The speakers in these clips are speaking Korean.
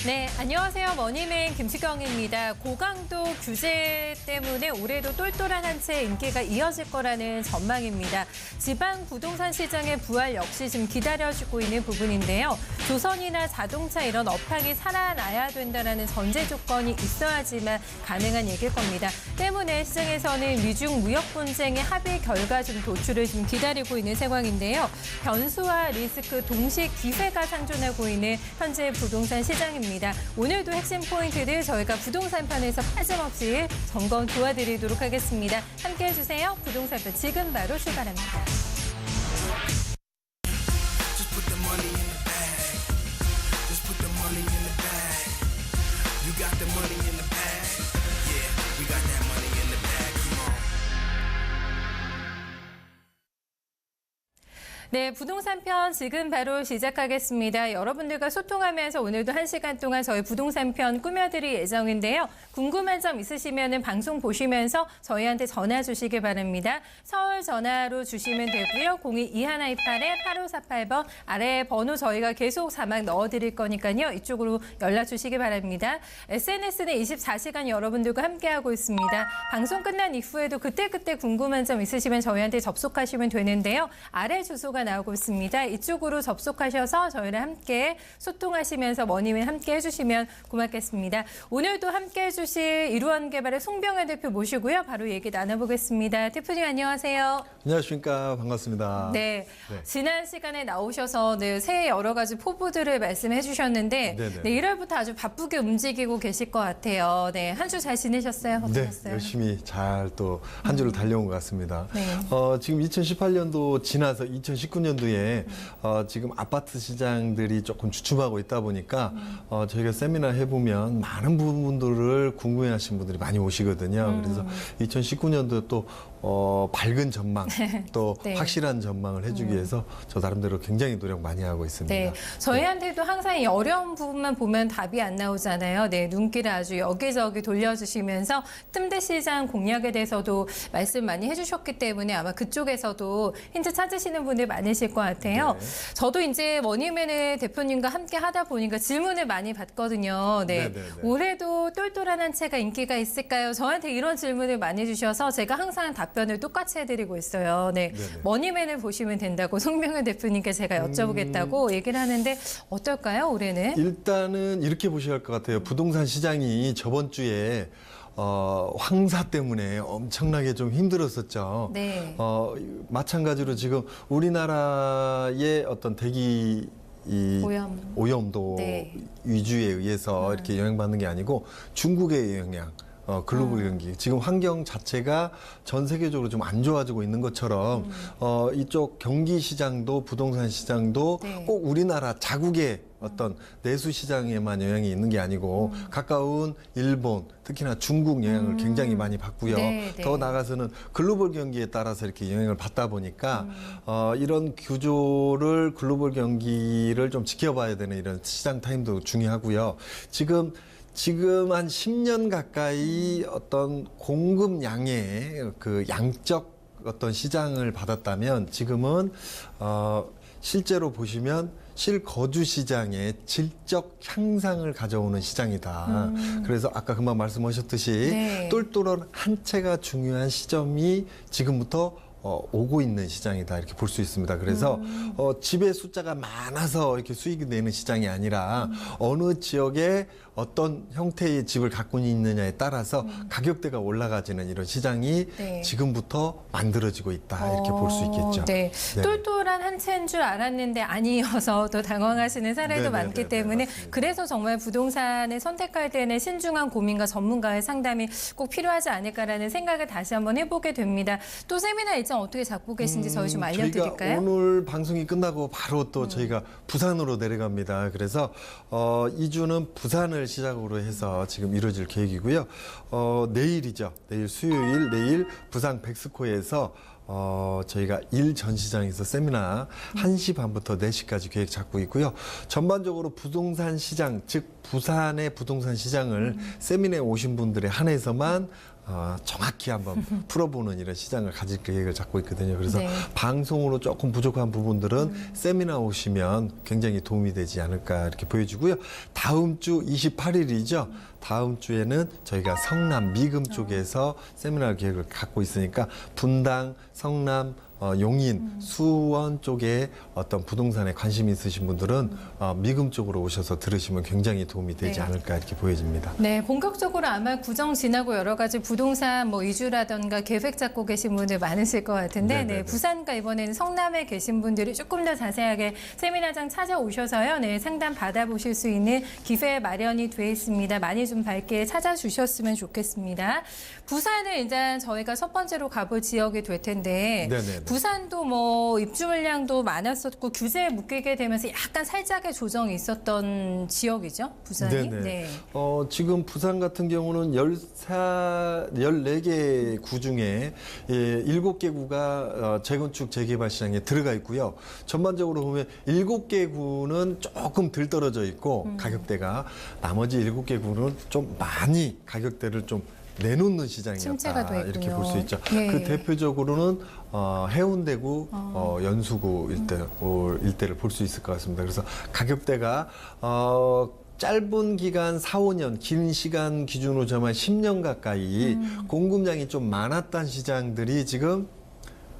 네, 안녕하세요. 머니맨 김수경입니다. 고강도 규제 때문에 올해도 똘똘한 한 채 인기가 이어질 거라는 전망입니다. 지방 부동산 시장의 부활 역시 지금 기다려지고 있는 부분인데요. 조선이나 자동차 이런 업황이 살아나야 된다는 전제 조건이 있어야지만 가능한 얘기일 겁니다. 때문에 시장에서는 미중 무역 분쟁의 합의 결과 좀 도출을 좀 기다리고 있는 상황인데요. 변수와 리스크 동시에 기회가 상존하고 있는 현재 부동산 시장입니다. 오늘도 핵심 포인트들 저희가 부동산편에서 빠짐없이 점검 도와드리도록 하겠습니다. 함께해 주세요. 부동산편 지금 바로 출발합니다. 네, 부동산 편 지금 바로 시작하겠습니다. 여러분들과 소통하면서 오늘도 1시간 동안 저희 부동산 편 꾸며드릴 예정인데요. 궁금한 점 있으시면 방송 보시면서 저희한테 전화 주시기 바랍니다. 서울 전화로 주시면 되고요. 02-2128-8548번 아래 번호 저희가 계속 자막 넣어드릴 거니까요. 이쪽으로 연락 주시기 바랍니다. SNS는 24시간 여러분들과 함께하고 있습니다. 방송 끝난 이후에도 그때그때 궁금한 점 있으시면 저희한테 접속하시면 되는데요. 아래 주소가 나오고 있습니다. 이쪽으로 접속하셔서 저희랑 함께 소통하시면서 머니맨 함께 해주시면 고맙겠습니다. 오늘도 함께 해주실 이루원개발의 송병현 대표 모시고요. 바로 얘기 나눠보겠습니다. 대표님 안녕하세요. 안녕하십니까. 반갑습니다. 네, 지난 시간에 나오셔서 새해 여러 가지 포부들을 말씀해 주셨는데 네, 1월부터 아주 바쁘게 움직이고 계실 것 같아요. 네, 한 주 잘 지내셨어요? 어떠셨어요? 네, 열심히 잘 또 한 주를 달려온 것 같습니다. 네. 지금 2018년도 지나서 2019년도에 지금 아파트 시장들이 조금 주춤하고 있다 보니까 저희가 세미나 해보면 많은 부분들을 궁금해하시는 분들이 많이 오시거든요. 그래서 2019년도 또 밝은 전망, 또 네. 확실한 전망을 해주기 위해서 저 나름대로 굉장히 노력 많이 하고 있습니다. 네, 저희한테도 항상 이 어려운 부분만 보면 답이 안 나오잖아요. 네, 눈길을 아주 여기저기 돌려주시면서 틈새 시장 공략에 대해서도 말씀 많이 해주셨기 때문에 아마 그쪽에서도 힌트 찾으시는 분들 많으실 것 같아요. 네. 저도 이제 머니맨의 대표님과 함께 하다 보니까 질문을 많이 받거든요. 네, 올해도 똘똘한 한 채가 인기가 있을까요? 저한테 이런 질문을 많이 해주셔서 제가 항상 답변을 똑같이 해드리고 있어요. 네, 머니맨을 보시면 된다고 송병현 대표님께 제가 여쭤보겠다고 얘기를 하는데 어떨까요, 올해는? 일단은 이렇게 보셔야 할 것 같아요. 부동산 시장이 저번 주에 황사 때문에 엄청나게 좀 힘들었었죠. 네. 마찬가지로 지금 우리나라의 어떤 대기 오염도 위주에 의해서 이렇게 영향받는 게 아니고 중국의 영향. 글로벌 경기. 지금 환경 자체가 전 세계적으로 좀 안 좋아지고 있는 것처럼 이쪽 경기 시장도 부동산 시장도 꼭 우리나라 자국의 어떤 내수 시장에만 영향이 있는 게 아니고 가까운 일본, 특히나 중국 영향을 굉장히 많이 받고요. 더 나아가서는 글로벌 경기에 따라서 이렇게 영향을 받다 보니까 이런 구조를 글로벌 경기를 좀 지켜봐야 되는 이런 시장 타임도 중요하고요. 지금 한 10년 가까이 어떤 공급량의 그 양적 어떤 시장을 받았다면 지금은 실제로 보시면 실거주 시장의 질적 향상을 가져오는 시장이다. 그래서 아까 금방 말씀하셨듯이 똘똘한 한 채가 중요한 시점이 지금부터 오고 있는 시장이다 이렇게 볼 수 있습니다. 그래서 집의 숫자가 많아서 이렇게 수익이 내는 시장이 아니라 어느 지역에 어떤 형태의 집을 갖고 있느냐에 따라서 가격대가 올라가지는 이런 시장이 지금부터 만들어지고 있다 이렇게 볼 수 있겠죠. 네. 똘똘한 한 채인 줄 알았는데 아니어서 또 당황하시는 사례도 많기 때문에 맞습니다. 그래서 정말 부동산을 선택할 때는 신중한 고민과 전문가의 상담이 꼭 필요하지 않을까라는 생각을 다시 한번 해보게 됩니다. 또 세미나 일정 어떻게 잡고 계신지 저희 좀 알려드릴까요? 저희가 오늘 방송이 끝나고 바로 또 저희가 부산으로 내려갑니다. 그래서 2주는 부산을 시작으로 해서 지금 이루어질 계획이고요. 내일이죠. 내일 수요일 내일 부산 백스코에서 저희가 전시장에서 세미나 1시 반부터 4시까지 계획 잡고 있고요. 전반적으로 부동산 시장, 즉 부산의 부동산 시장을 세미나에 오신 분들에 한해서만 정확히 한번 풀어보는 이런 시장을 가질 계획을 잡고 있거든요. 그래서 네. 방송으로 조금 부족한 부분들은 세미나 오시면 굉장히 도움이 되지 않을까 이렇게 보여지고요. 다음 주 28일이죠. 다음 주에는 저희가 성남 미금 쪽에서 세미나 계획을 갖고 있으니까 분당, 성남, 용인, 수원 쪽에 어떤 부동산에 관심 있으신 분들은 미금 쪽으로 오셔서 들으시면 굉장히 도움이 되지 네. 않을까 이렇게 보여집니다. 네, 본격적으로 아마 구정 지나고 여러 가지 부동산 뭐 이주라던가 계획 잡고 계신 분들 많으실 것 같은데, 네네네. 네, 부산과 이번에는 성남에 계신 분들이 조금 더 자세하게 세미나장 찾아오셔서요, 네, 상담 받아보실 수 있는 기회 마련이 돼 있습니다. 많이 좀 밝게 찾아주셨으면 좋겠습니다. 부산을 이제 저희가 첫 번째로 가볼 지역이 될 텐데, 네네네. 부산도 뭐 입주 물량도 많았었고 규제에 묶이게 되면서 약간 살짝의 조정이 있었던 지역이죠, 부산이. 네네. 네. 지금 부산 같은 경우는 14개 구 중에 7개 구가 재건축 재개발 시장에 들어가 있고요. 전반적으로 보면 7개 구는 조금 덜 떨어져 있고 가격대가 나머지 7개 구는 좀 많이 가격대를 좀 내놓는 침체가 시장이었다 돼 이렇게 있군요. 볼 수 있죠. 예. 그 대표적으로는 해운대구, 연수구 일대를 볼 수 있을 것 같습니다. 그래서 가격대가 짧은 기간 4, 5년, 긴 시간 기준으로 정말 10년 가까이 공급량이 좀 많았던 시장들이 지금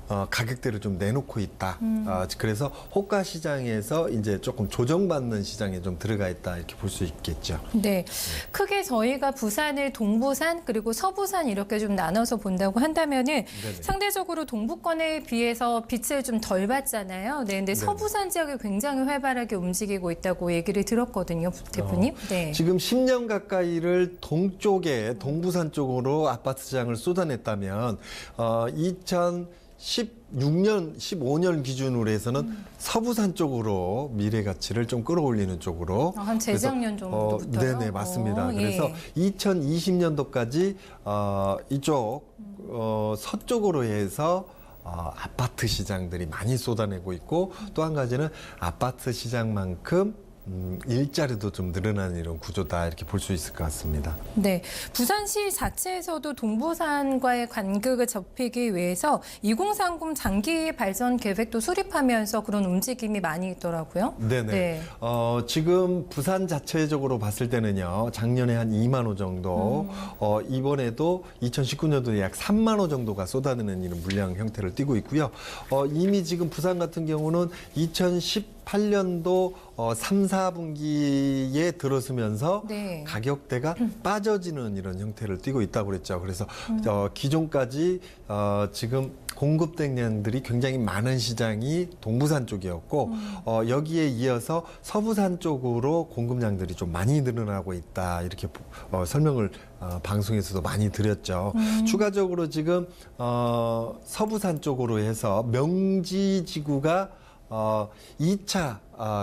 가격대를 좀 내놓고 있다. 그래서 호가 시장에서 이제 조금 조정받는 시장에 좀 들어가 있다 이렇게 볼 수 있겠죠. 네, 크게 저희가 부산을 동부산 그리고 서부산 이렇게 좀 나눠서 본다고 한다면은 네네. 상대적으로 동부권에 비해서 빛을 좀 덜 받잖아요. 네, 근데 서부산 지역이 굉장히 활발하게 움직이고 있다고 얘기를 들었거든요, 대표님. 네. 지금 10년 가까이를 동쪽에 동부산 쪽으로 아파트 시장을 쏟아냈다면 2016년, 15년 기준으로 해서는 서부산 쪽으로 미래 가치를 좀 끌어올리는 쪽으로. 한 재작년 정도부터요? 네네, 맞습니다. 예. 그래서 2020년도까지 이쪽 서쪽으로 해서 아파트 시장들이 많이 쏟아내고 있고 또 한 가지는 아파트 시장만큼 일자리도 좀 늘어나는 이런 구조다 이렇게 볼 수 있을 것 같습니다. 네, 부산시 자체에서도 동부산과의 간극을 좁히기 위해서 2030 장기 발전 계획도 수립하면서 그런 움직임이 많이 있더라고요. 네네. 네. 지금 부산 자체적으로 봤을 때는요, 작년에 한 2만 호 정도, 이번에도 2019년도에 약 3만 호 정도가 쏟아내는 이런 물량 형태를 띠고 있고요. 이미 지금 부산 같은 경우는 2018년도 3, 4분기에 들어서면서 네. 가격대가 빠져지는 이런 형태를 띠고 있다고 그랬죠. 그래서 기존까지 지금 공급된 양들이 굉장히 많은 시장이 동부산 쪽이었고 여기에 이어서 서부산 쪽으로 공급량들이 좀 많이 늘어나고 있다 이렇게 설명을 방송에서도 많이 드렸죠. 추가적으로 지금 서부산 쪽으로 해서 명지지구가 2차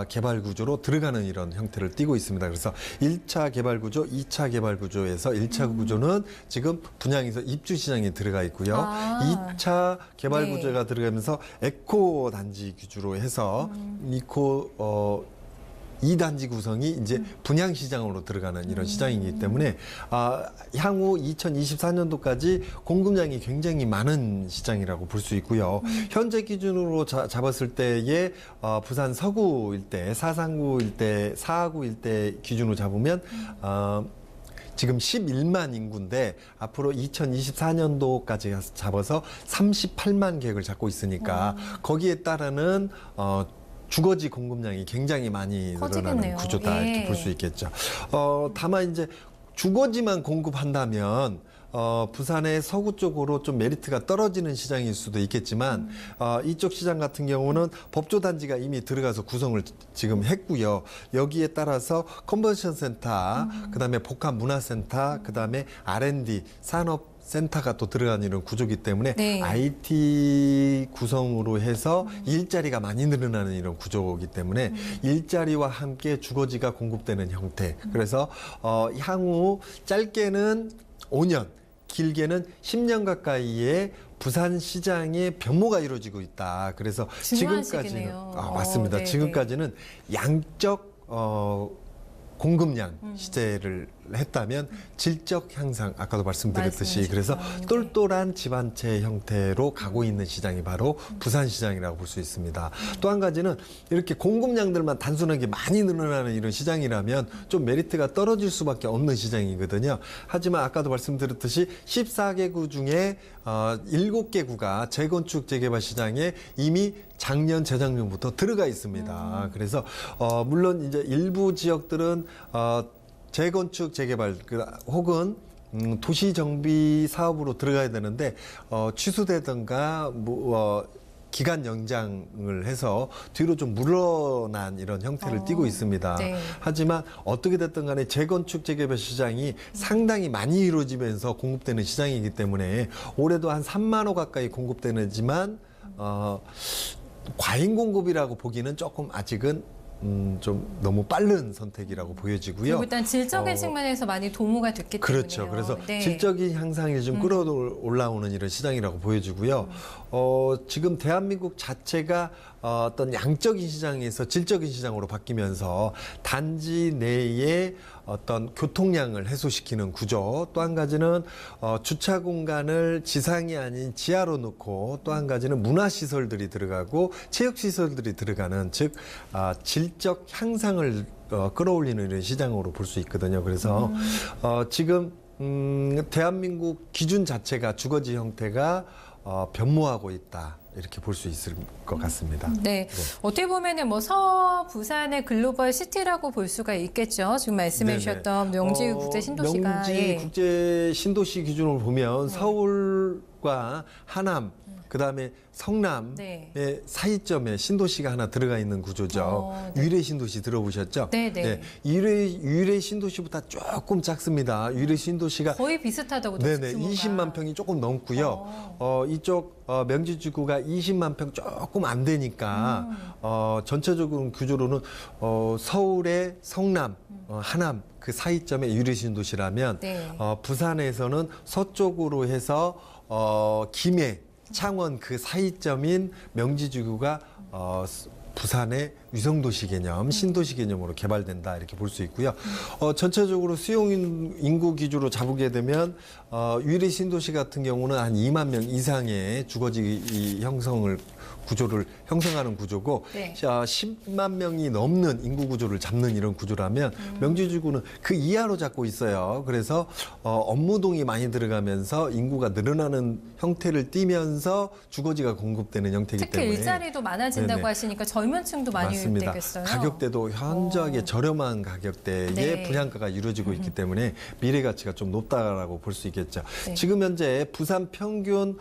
개발 구조로 들어가는 이런 형태를 띠고 있습니다. 그래서 1차 개발 구조, 2차 개발 구조에서 1차 구조는 지금 분양에서 입주 시장에 들어가 있고요. 2차 개발 네. 구조가 들어가면서 에코 단지 기준으로 해서 이 단지 구성이 이제 분양 시장으로 들어가는 이런 시장이기 때문에 향후 2024년도까지 공급량이 굉장히 많은 시장이라고 볼 수 있고요. 현재 기준으로 잡았을 때의 부산 서구 일대, 사상구 일대, 사하구 일대 기준으로 잡으면 지금 11만 인구인데 앞으로 2024년도까지 잡아서 38만 계획을 잡고 있으니까 거기에 따르는 주거지 공급량이 굉장히 많이 커지겠네요. 늘어나는 구조다 예. 이렇게 볼 수 있겠죠. 다만 이제 주거지만 공급한다면 부산의 서구 쪽으로 좀 메리트가 떨어지는 시장일 수도 있겠지만 이쪽 시장 같은 경우는 법조 단지가 이미 들어가서 구성을 지금 했고요. 여기에 따라서 컨벤션 센터, 그다음에 복합 문화센터, 그다음에 R&D 산업 센터가 또 들어가는 이런 구조이기 때문에 네. IT 구성으로 해서 일자리가 많이 늘어나는 이런 구조이기 때문에 일자리와 함께 주거지가 공급되는 형태. 그래서 향후 짧게는 5년, 길게는 10년 가까이의 부산 시장의 변모가 이루어지고 있다. 그래서 지금까지는 중요하시겠네요. 맞습니다. 네네. 지금까지는 양적 공급량 시제를 했다면 질적 향상, 아까도 말씀드렸듯이 말씀해 그래서 주셨죠. 똘똘한 집안채 형태로 가고 있는 시장이 바로 부산시장이라고 볼 수 있습니다. 또 한 가지는 이렇게 공급량들만 단순하게 많이 늘어나는 이런 시장이라면 좀 메리트가 떨어질 수밖에 없는 시장이거든요. 하지만 아까도 말씀드렸듯이 14개구 중에 7개구가 재건축 재개발 시장에 이미 작년, 재작년부터 들어가 있습니다. 그래서 물론 이제 일부 지역들은 재건축 재개발 혹은 도시 정비 사업으로 들어가야 되는데 취소되든가 기간 연장을 해서 뒤로 좀 물러난 이런 형태를 띠고 있습니다. 네. 하지만 어떻게 됐든 간에 재건축 재개발 시장이 상당히 많이 이루어지면서 공급되는 시장이기 때문에 올해도 한 3만 호 가까이 공급되지만 과잉 공급이라고 보기는 조금 아직은 좀 너무 빠른 선택이라고 보여지고요. 그리고 일단 질적인 측면에서 많이 도모가 됐기 그렇죠. 때문에요. 그래서 네. 질적인 향상이 좀 끌어올라오는 이런 시장이라고 보여지고요. 지금 대한민국 자체가 어떤 양적인 시장에서 질적인 시장으로 바뀌면서 단지 내에 어떤 교통량을 해소시키는 구조, 또 한 가지는 주차 공간을 지상이 아닌 지하로 놓고, 또 한 가지는 문화시설들이 들어가고 체육시설들이 들어가는, 즉 질적 향상을 끌어올리는 이런 시장으로 볼 수 있거든요. 그래서 지금 대한민국 기준 자체가 주거지 형태가 변모하고 있다, 이렇게 볼 수 있을 것 같습니다. 네. 어떻게 보면은 뭐 서부산의 글로벌 시티라고 볼 수가 있겠죠. 지금 말씀해 주셨던 명지 국제 신도시가. 명지 국제 신도시 기준으로 보면 서울과 하남, 그다음에 성남의 네. 사이점에 신도시가 하나 들어가 있는 구조죠. 네. 유래 신도시 들어보셨죠? 네. 유래 신도시보다 조금 작습니다. 유래 신도시가 거의 비슷하다고 네네, 20만 평이 조금 넘고요. 이쪽 명지지구가 20만 평 조금 안 되니까 전체적으로 구조로는 서울의 성남, 하남 그 사이점에 유래 신도시라면 네. 부산에서는 서쪽으로 해서 김해, 창원 그 사이점인 명지지구가 부산의 위성도시 개념, 신도시 개념으로 개발된다, 이렇게 볼 수 있고요. 전체적으로 수용 인구 기준으로 잡게 되면 유래 신도시 같은 경우는 한 2만 명 이상의 주거지 구조를 형성하는 구조고, 네. 10만 명이 넘는 인구 구조를 잡는 이런 구조라면 명지지구는 그 이하로 잡고 있어요. 그래서 업무동이 많이 들어가면서 인구가 늘어나는 형태를 띠면서 주거지가 공급되는 형태이기 특히 때문에 일자리도 많아진다고 네네. 하시니까 젊은 층도 많이 맞습니다. 되겠어요. 가격대도 현저하게 저렴한 가격대에 네. 분양가가 이루어지고 있기 때문에 미래 가치가 좀 높다라고 볼 수 있겠죠. 네. 지금 현재 부산 평균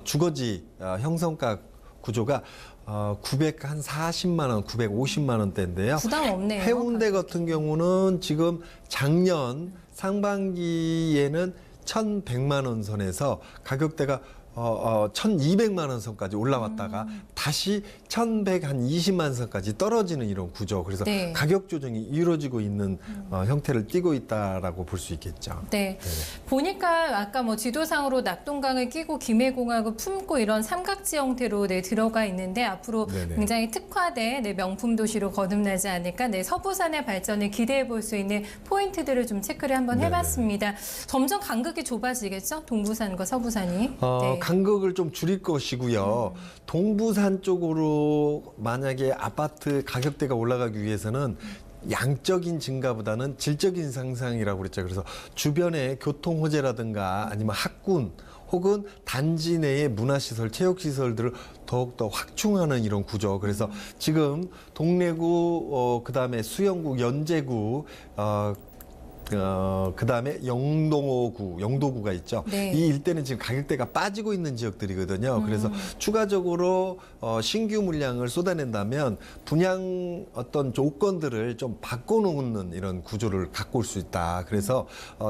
주거지 형성가 구조가 940만 원, 950만 원대인데요. 부담 없네요. 해운대 같은 경우는 지금 작년 상반기에는 1,100만 원 선에서 가격대가 1,200만 원 선까지 올라왔다가 다시 1,120만 선까지 떨어지는 이런 구조. 그래서 네. 가격 조정이 이루어지고 있는 형태를 띠고 있다라고 볼 수 있겠죠. 네. 보니까 아까 뭐 지도상으로 낙동강을 끼고 김해공항을 품고 이런 삼각지 형태로 들어가 있는데 앞으로 네네. 굉장히 특화된 명품 도시로 거듭나지 않을까. 서부산의 발전을 기대해 볼 수 있는 포인트들을 좀 체크를 한번 네네. 해봤습니다. 점점 간극이 좁아지겠죠? 동부산과 서부산이. 네. 간극을 좀 줄일 것이고요. 동부산 쪽으로 만약에 아파트 가격대가 올라가기 위해서는 양적인 증가보다는 질적인 상승이라고 그랬죠. 그래서 주변에 교통 호재라든가 아니면 학군 혹은 단지 내의 문화시설, 체육시설들을 더욱더 확충하는 이런 구조. 그래서 지금 동래구, 그다음에 수영구, 연제구, 그다음에 영도구가 있죠. 네. 이 일대는 지금 가격대가 빠지고 있는 지역들이거든요. 그래서 추가적으로 신규 물량을 쏟아낸다면 분양 어떤 조건들을 좀 바꿔놓는 이런 구조를 갖고 올 수 있다. 그래서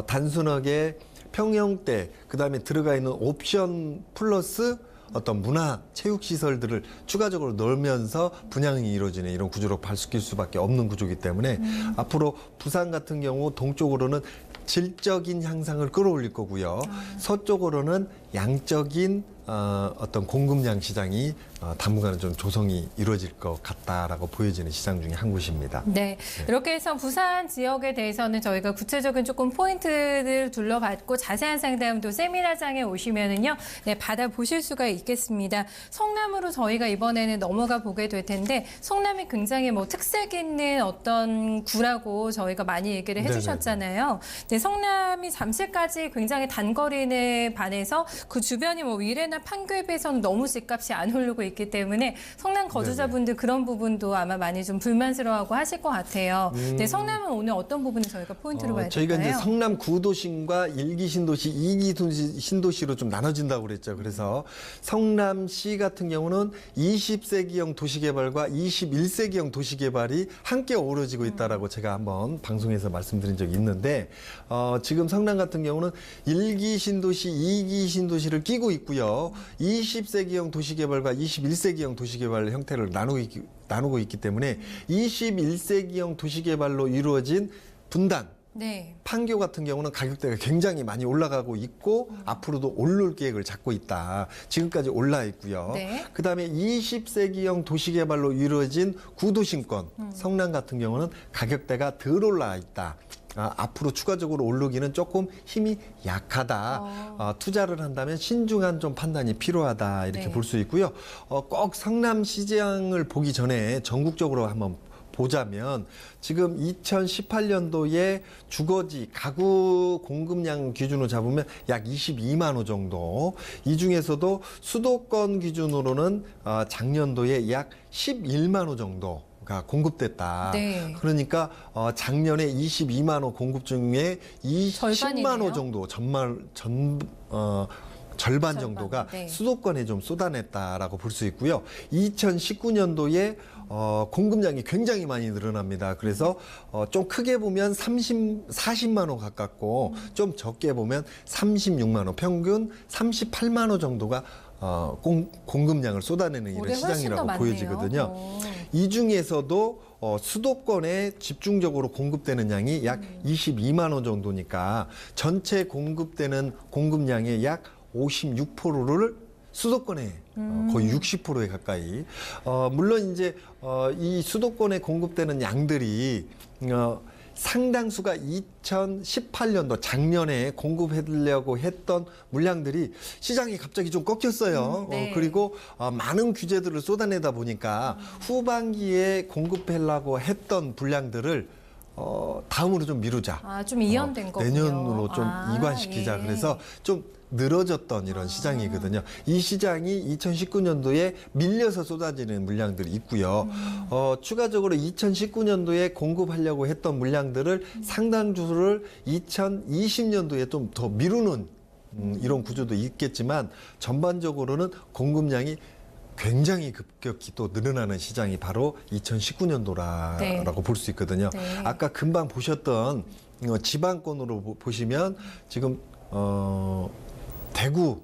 단순하게 평형대, 그다음에 들어가 있는 옵션 플러스 어떤 문화, 체육 시설들을 추가적으로 넣으면서 분양이 이루어지는 이런 구조로 발숙일 수밖에 없는 구조이기 때문에 앞으로 부산 같은 경우 동쪽으로는 질적인 향상을 끌어올릴 거고요. 서쪽으로는 양적인 어떤 공급량 시장이 당분간은 좀 조성이 이루어질 것 같다라고 보여지는 시장 중에 한 곳입니다. 네. 이렇게 해서 부산 지역에 대해서는 저희가 구체적인 조금 포인트를 둘러봤고 자세한 상담도 세미나장에 오시면은요, 네, 받아보실 수가 있겠습니다. 성남으로 저희가 이번에는 넘어가 보게 될 텐데, 성남이 굉장히 뭐 특색 있는 어떤 구라고 저희가 많이 얘기를 해주셨잖아요. 네, 성남이 잠실까지 굉장히 단거리에 반해서 그 주변이 뭐 위례나 판교에 비해서는 너무 집값이 안 오르고 있기 때문에 성남 거주자분들 그런 부분도 아마 많이 좀 불만스러워하고 하실 것 같아요. 네, 성남은 오늘 어떤 부분을 저희가 포인트로 봐야 될까요? 저희가 이제 성남 구도심과 1기 신도시, 2기 신도시로 좀 나눠진다고 그랬죠. 그래서 성남시 같은 경우는 20세기형 도시개발과 21세기형 도시개발이 함께 어우러지고 있다라고 제가 한번 방송에서 말씀드린 적이 있는데 지금 성남 같은 경우는 1기 신도시, 2기 신도시를 끼고 있고요. 20세기형 도시개발과 21세기형 도시개발 형태를 나누고 있기 때문에 21세기형 도시개발로 이루어진 분당, 네. 판교 같은 경우는 가격대가 굉장히 많이 올라가고 있고 앞으로도 오를 계획을 잡고 있다. 지금까지 올라 있고요. 네. 그다음에 20세기형 도시개발로 이루어진 구도심권, 성남 같은 경우는 가격대가 덜 올라 있다. 앞으로 추가적으로 오르기는 조금 힘이 약하다. 투자를 한다면 신중한 좀 판단이 필요하다. 이렇게 네. 볼 수 있고요. 꼭 성남 시장을 보기 전에 전국적으로 한번 보자면 지금 2018년도에 주거지 가구 공급량 기준으로 잡으면 약 22만 호 정도. 이 중에서도 수도권 기준으로는 작년도에 약 11만 호 정도. 가 공급됐다. 네. 그러니까 작년에 22만 호 공급 중에 10만 호 정도 절반 정도가 네. 수도권에 좀 쏟아냈다라고 볼 수 있고요. 2019년도에 공급량이 굉장히 많이 늘어납니다. 그래서 좀 크게 보면 40만 호 가깝고 좀 적게 보면 36만 호, 평균 38만 호 정도가 공급량을 쏟아내는 이런 시장이라고 보여지거든요. 이 중에서도 수도권에 집중적으로 공급되는 양이 약 22만 호 정도니까 전체 공급되는 공급량의 약 56%를 수도권에 거의 60%에 가까이. 물론 이제 이 수도권에 공급되는 양들이 상당수가 2018년도 작년에 공급하려고 했던 물량들이 시장이 갑자기 좀 꺾였어요. 네. 그리고 많은 규제들을 쏟아내다 보니까 후반기에 공급하려고 했던 분량들을 다음으로 좀 미루자. 좀 이연된 거군요. 내년으로 좀 이관시키자. 예. 그래서 좀 늘어졌던 이런 시장이거든요. 이 시장이 2019년도에 밀려서 쏟아지는 물량들이 있고요. 추가적으로 2019년도에 공급하려고 했던 물량들을 상당수를 2020년도에 좀 더 미루는 이런 구조도 있겠지만 전반적으로는 공급량이 굉장히 급격히 또 늘어나는 시장이 바로 2019년도라고 네. 볼 수 있거든요. 네. 아까 금방 보셨던 지방권으로 보시면 지금 대구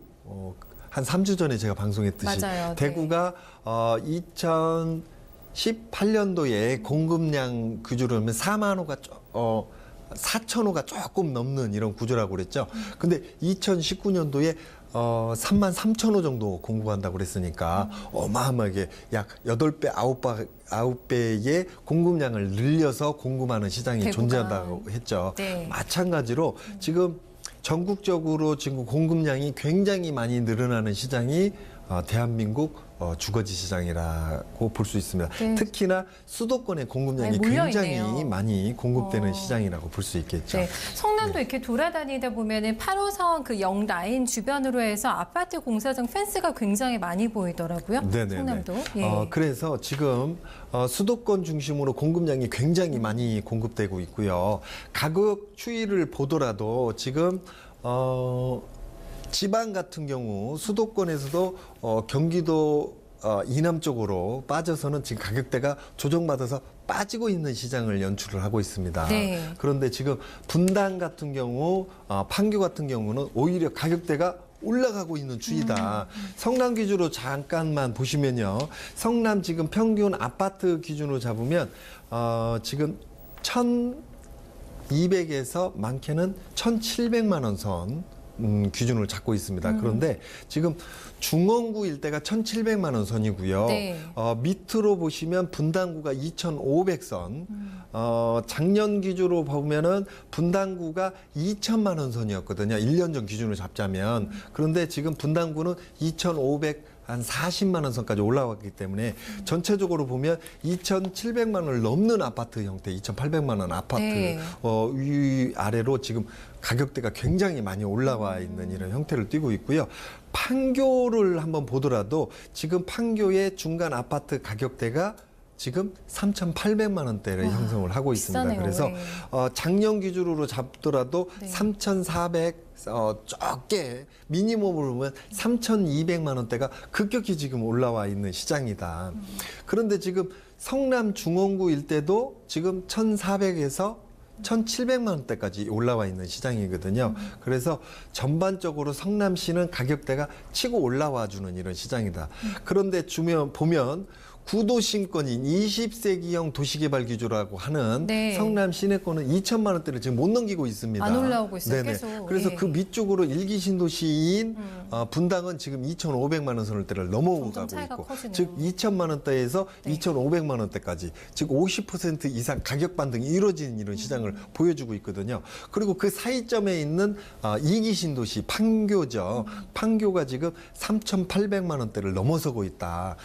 한 3주 전에 제가 방송했듯이 맞아요. 대구가 2018년도에 공급량 구조로 하면 4만 호가 4,000호가 조금 넘는 이런 구조라고 그랬죠. 근데 2019년도에 3만 3천 호 정도 공급한다고 그랬으니까 어마어마하게 약 8배, 9배의 공급량을 늘려서 공급하는 시장이 대구가. 존재한다고 했죠. 네. 마찬가지로 지금 전국적으로 지금 공급량이 굉장히 많이 늘어나는 시장이 대한민국 주거지 시장이라고 볼 수 있습니다. 네. 특히나 수도권의 공급량이 굉장히 많이 공급되는 시장이라고 볼 수 있겠죠. 네. 성남도 이렇게 돌아다니다 보면은 8호선 그 영라인 주변으로 해서 아파트 공사장 펜스가 굉장히 많이 보이더라고요. 네네네. 성남도. 예. 그래서 지금 수도권 중심으로 공급량이 굉장히 많이 공급되고 있고요. 가격 추이를 보더라도 지금 지방 같은 경우 수도권에서도 경기도 이남 쪽으로 빠져서는 지금 가격대가 조정받아서 빠지고 있는 시장을 연출을 하고 있습니다. 네. 그런데 지금 분당 같은 경우, 판교 같은 경우는 오히려 가격대가 올라가고 있는 추이다. 성남 기준으로 잠깐만 보시면요. 성남 지금 평균 아파트 기준으로 잡으면 지금 1,200에서 많게는 1,700만 원 선 기준을 잡고 있습니다. 그런데 지금 중원구 일대가 1,700만 원 선이고요. 네. 밑으로 보시면 분당구가 2,500선. 작년 기준으로 보면은 분당구가 2천만 원 선이었거든요. 1년 전 기준으로 잡자면. 그런데 지금 분당구는 2,500 한 40만 원 선까지 올라왔기 때문에 전체적으로 보면 2,700만 원을 넘는 아파트 형태, 2,800만 원 아파트 네. 위 아래로 지금 가격대가 굉장히 많이 올라와 있는 이런 형태를 띠고 있고요. 판교를 한번 보더라도 지금 판교의 중간 아파트 가격대가 지금 3,800만 원대를 형성을 하고 있습니다. 비싸네요. 그래서 네. 작년 기준으로 잡더라도 네. 3,400 적게 미니멈으로 보면 3,200만 원대가 급격히 지금 올라와 있는 시장이다. 그런데 지금 성남 중원구 일대도 지금 1,400에서 1,700만 원대까지 올라와 있는 시장이거든요. 그래서 전반적으로 성남시는 가격대가 치고 올라와 주는 이런 시장이다. 그런데 보면 구도심권인 20세기형 도시개발 기조라고 하는 네. 성남 시내권은 2천만 원대를 지금 못 넘기고 있습니다. 안 올라오고 있어요, 네네. 계속. 그래서 예. 그 밑쪽으로 일기 신도시인 분당은 지금 2,500만 원 선대를 점점 넘어가고 차이가 있고, 커지네요. 즉 2천만 원대에서 네. 2,500만 원대까지, 즉 50% 이상 가격 반등이 이루어지는 이런 시장을 보여주고 있거든요. 그리고 그 사이점에 있는 이기 신도시 판교죠. 판교가 지금 3,800만 원대를 넘어서고 있다.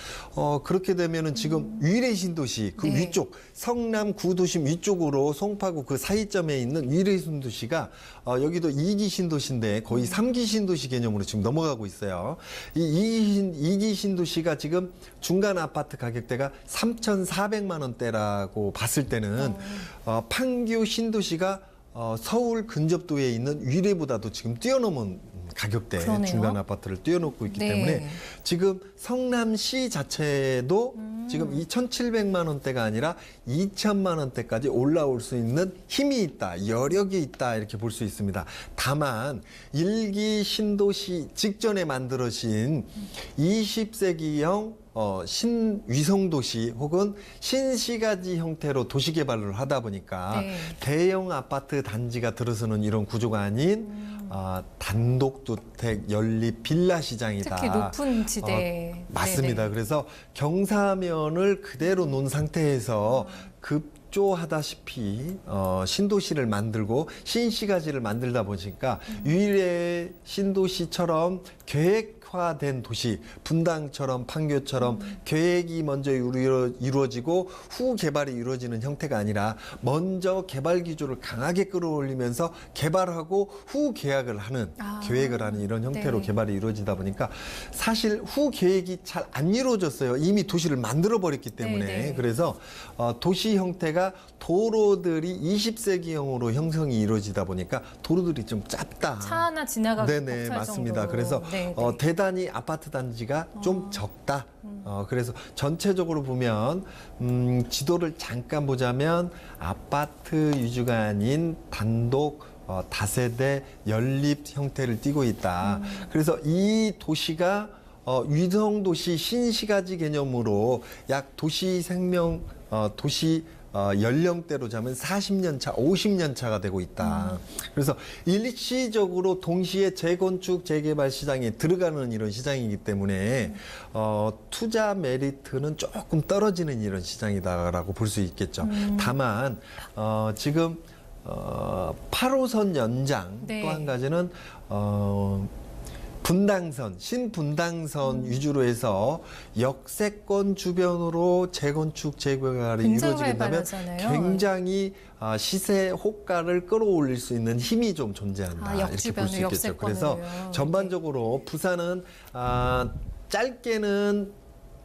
그렇게 되면은 지금 위례 신도시 그 네. 위쪽 성남 구도심 위쪽으로 송파구 그 사이점에 있는 위례 신도시가 여기도 2기 신도시인데 거의 3기 신도시 개념으로 지금 넘어가고 있어요. 이 2기 신도시가 지금 중간 아파트 가격대가 3,400만 원대라고 봤을 때는 판교 신도시가 서울 근접도에 있는 위례보다도 지금 뛰어넘은 가격대 그러네요. 중간 아파트를 뛰어넘고 있기 네. 때문에 지금 성남시 자체도 지금 2,700만 원대가 아니라 2천만 원대까지 올라올 수 있는 힘이 있다, 여력이 있다 이렇게 볼 수 있습니다. 다만 1기 신도시 직전에 만들어진 20세기형 신위성도시 혹은 신시가지 형태로 도시개발을 하다 보니까 네. 대형 아파트 단지가 들어서는 이런 구조가 아닌 단독주택 연립 빌라 시장이다. 특히 높은 지대. 맞습니다. 네네. 그래서 경사면을 그대로 놓은 상태에서 급조하다시피 신도시를 만들고 신시가지를 만들다 보니까 위례 신도시처럼 계획화된 도시, 분당처럼 판교처럼 계획이 먼저 이루어지고 후 개발이 이루어지는 형태가 아니라 먼저 개발 기조를 강하게 끌어올리면서 개발하고 후 계약을 하는 계획을 하는 이런 형태로 네. 개발이 이루어지다 보니까 사실 후 계획이 잘 안 이루어졌어요. 이미 도시를 만들어 버렸기 때문에. 네네. 그래서 도시 형태가 도로들이 20세기형으로 형성이 이루어지다 보니까 도로들이 좀 짧다. 차 하나 지나가기 네네, 벅찰 맞습니다. 정도로. 그래서 네, 네. 대단히 아파트 단지가 좀 적다. 그래서 전체적으로 보면 지도를 잠깐 보자면 아파트 위주가 아닌 단독 다세대 연립 형태를 띠고 있다. 그래서 이 도시가 위성도시 신시가지 개념으로 약 도시 생명 도시 연령대로 자면 40년 차, 50년 차가 되고 있다. 그래서 일시적으로 동시에 재건축, 재개발 시장에 들어가는 이런 시장이기 때문에 투자 메리트는 조금 떨어지는 이런 시장이다라고 볼 수 있겠죠. 다만 지금 8호선 연장 네. 또 한 가지는 분당선, 신분당선 위주로 해서 역세권 주변으로 재건축, 재개발이 굉장히 이루어지게 된다면 활발하잖아요. 굉장히 시세 호가를 끌어올릴 수 있는 힘이 좀 존재한다. 이렇게 볼 역주변을, 수 있겠죠. 역세권을요. 그래서 전반적으로 부산은 짧게는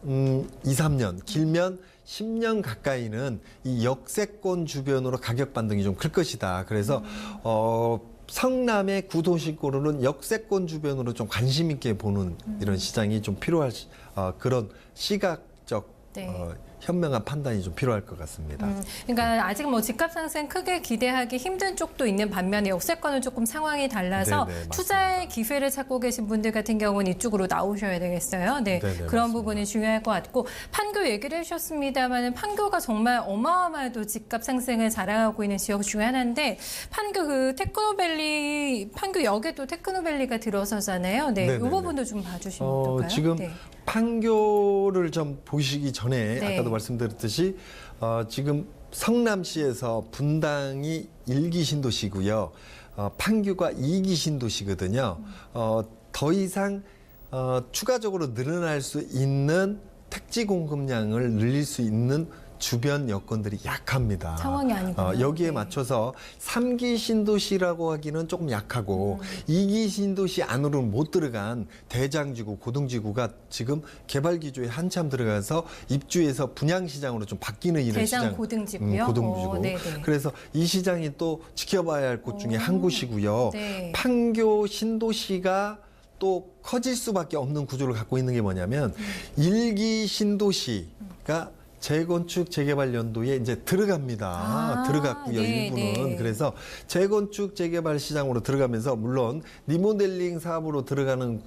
2, 3년, 길면 10년 가까이는 이 역세권 주변으로 가격 반등이 좀 클 것이다. 그래서 성남의 구도시권으로는 역세권 주변으로 좀 관심 있게 보는 이런 시장이 좀 필요할 그런 시각적 네. 현명한 판단이 좀 필요할 것 같습니다. 그러니까 아직 뭐 집값 상승 크게 기대하기 힘든 쪽도 있는 반면에 역세권은 조금 상황이 달라서 네네, 투자의 기회를 찾고 계신 분들 같은 경우는 이쪽으로 나오셔야 되겠어요. 네, 네네, 그런 맞습니다. 부분이 중요할 것 같고 판교 얘기를 해주셨습니다만 판교가 정말 어마어마하도 집값 상승을 자랑하고 있는 지역 중에 하나인데 판교 그 테크노밸리 판교역에도 테크노밸리가 들어서잖아요. 네, 이 네네네. 부분도 좀 봐주시면 어떨까요? 지금 네. 판교를 좀 보시기 전에 네. 아까도 말씀드렸듯이 지금 성남시에서 분당이 1기 신도시고요. 판교가 2기 신도시거든요. 더 이상 추가적으로 늘어날 수 있는 택지 공급량을 늘릴 수 있는 주변 여건들이 약합니다. 상황이 아니군요. 여기에 네. 맞춰서 3기 신도시라고 하기는 조금 약하고 2기 신도시 안으로는 못 들어간 대장지구, 고등지구가 지금 개발 기조에 한참 들어가서 입주해서 분양시장으로 좀 바뀌는 이런 대장 시장. 고등지구요? 고등지구. 네네. 그래서 이 시장이 또 지켜봐야 할 곳 중에 한 곳이고요. 네. 판교 신도시가 또 커질 수밖에 없는 구조를 갖고 있는 게 뭐냐면 1기 신도시가 재건축 재개발 연도에 이제 들어갑니다. 들어갔고요. 네, 일부는. 네. 그래서 재건축 재개발 시장으로 들어가면서 물론 리모델링 사업으로 들어가는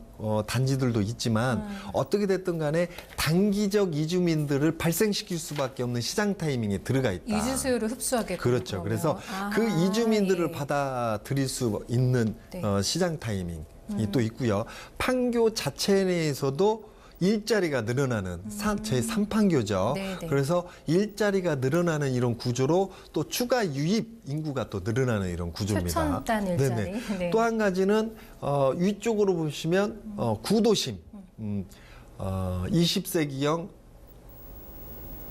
단지들도 있지만 어떻게 됐든 간에 단기적 이주민들을 발생시킬 수밖에 없는 시장 타이밍에 들어가 있다. 이주 수요를 흡수하게 그렇죠. 그래서 그 이주민들을 받아들일 수 있는 네. 시장 타이밍이 또 있고요. 판교 자체 내에서도 일자리가 늘어나는 제3판교죠. 네네. 그래서 일자리가 늘어나는 이런 구조로 또 추가 유입 인구가 또 늘어나는 이런 구조입니다. 최첨단 일자리. 네. 또 한 가지는 위쪽으로 보시면 구도심, 20세기형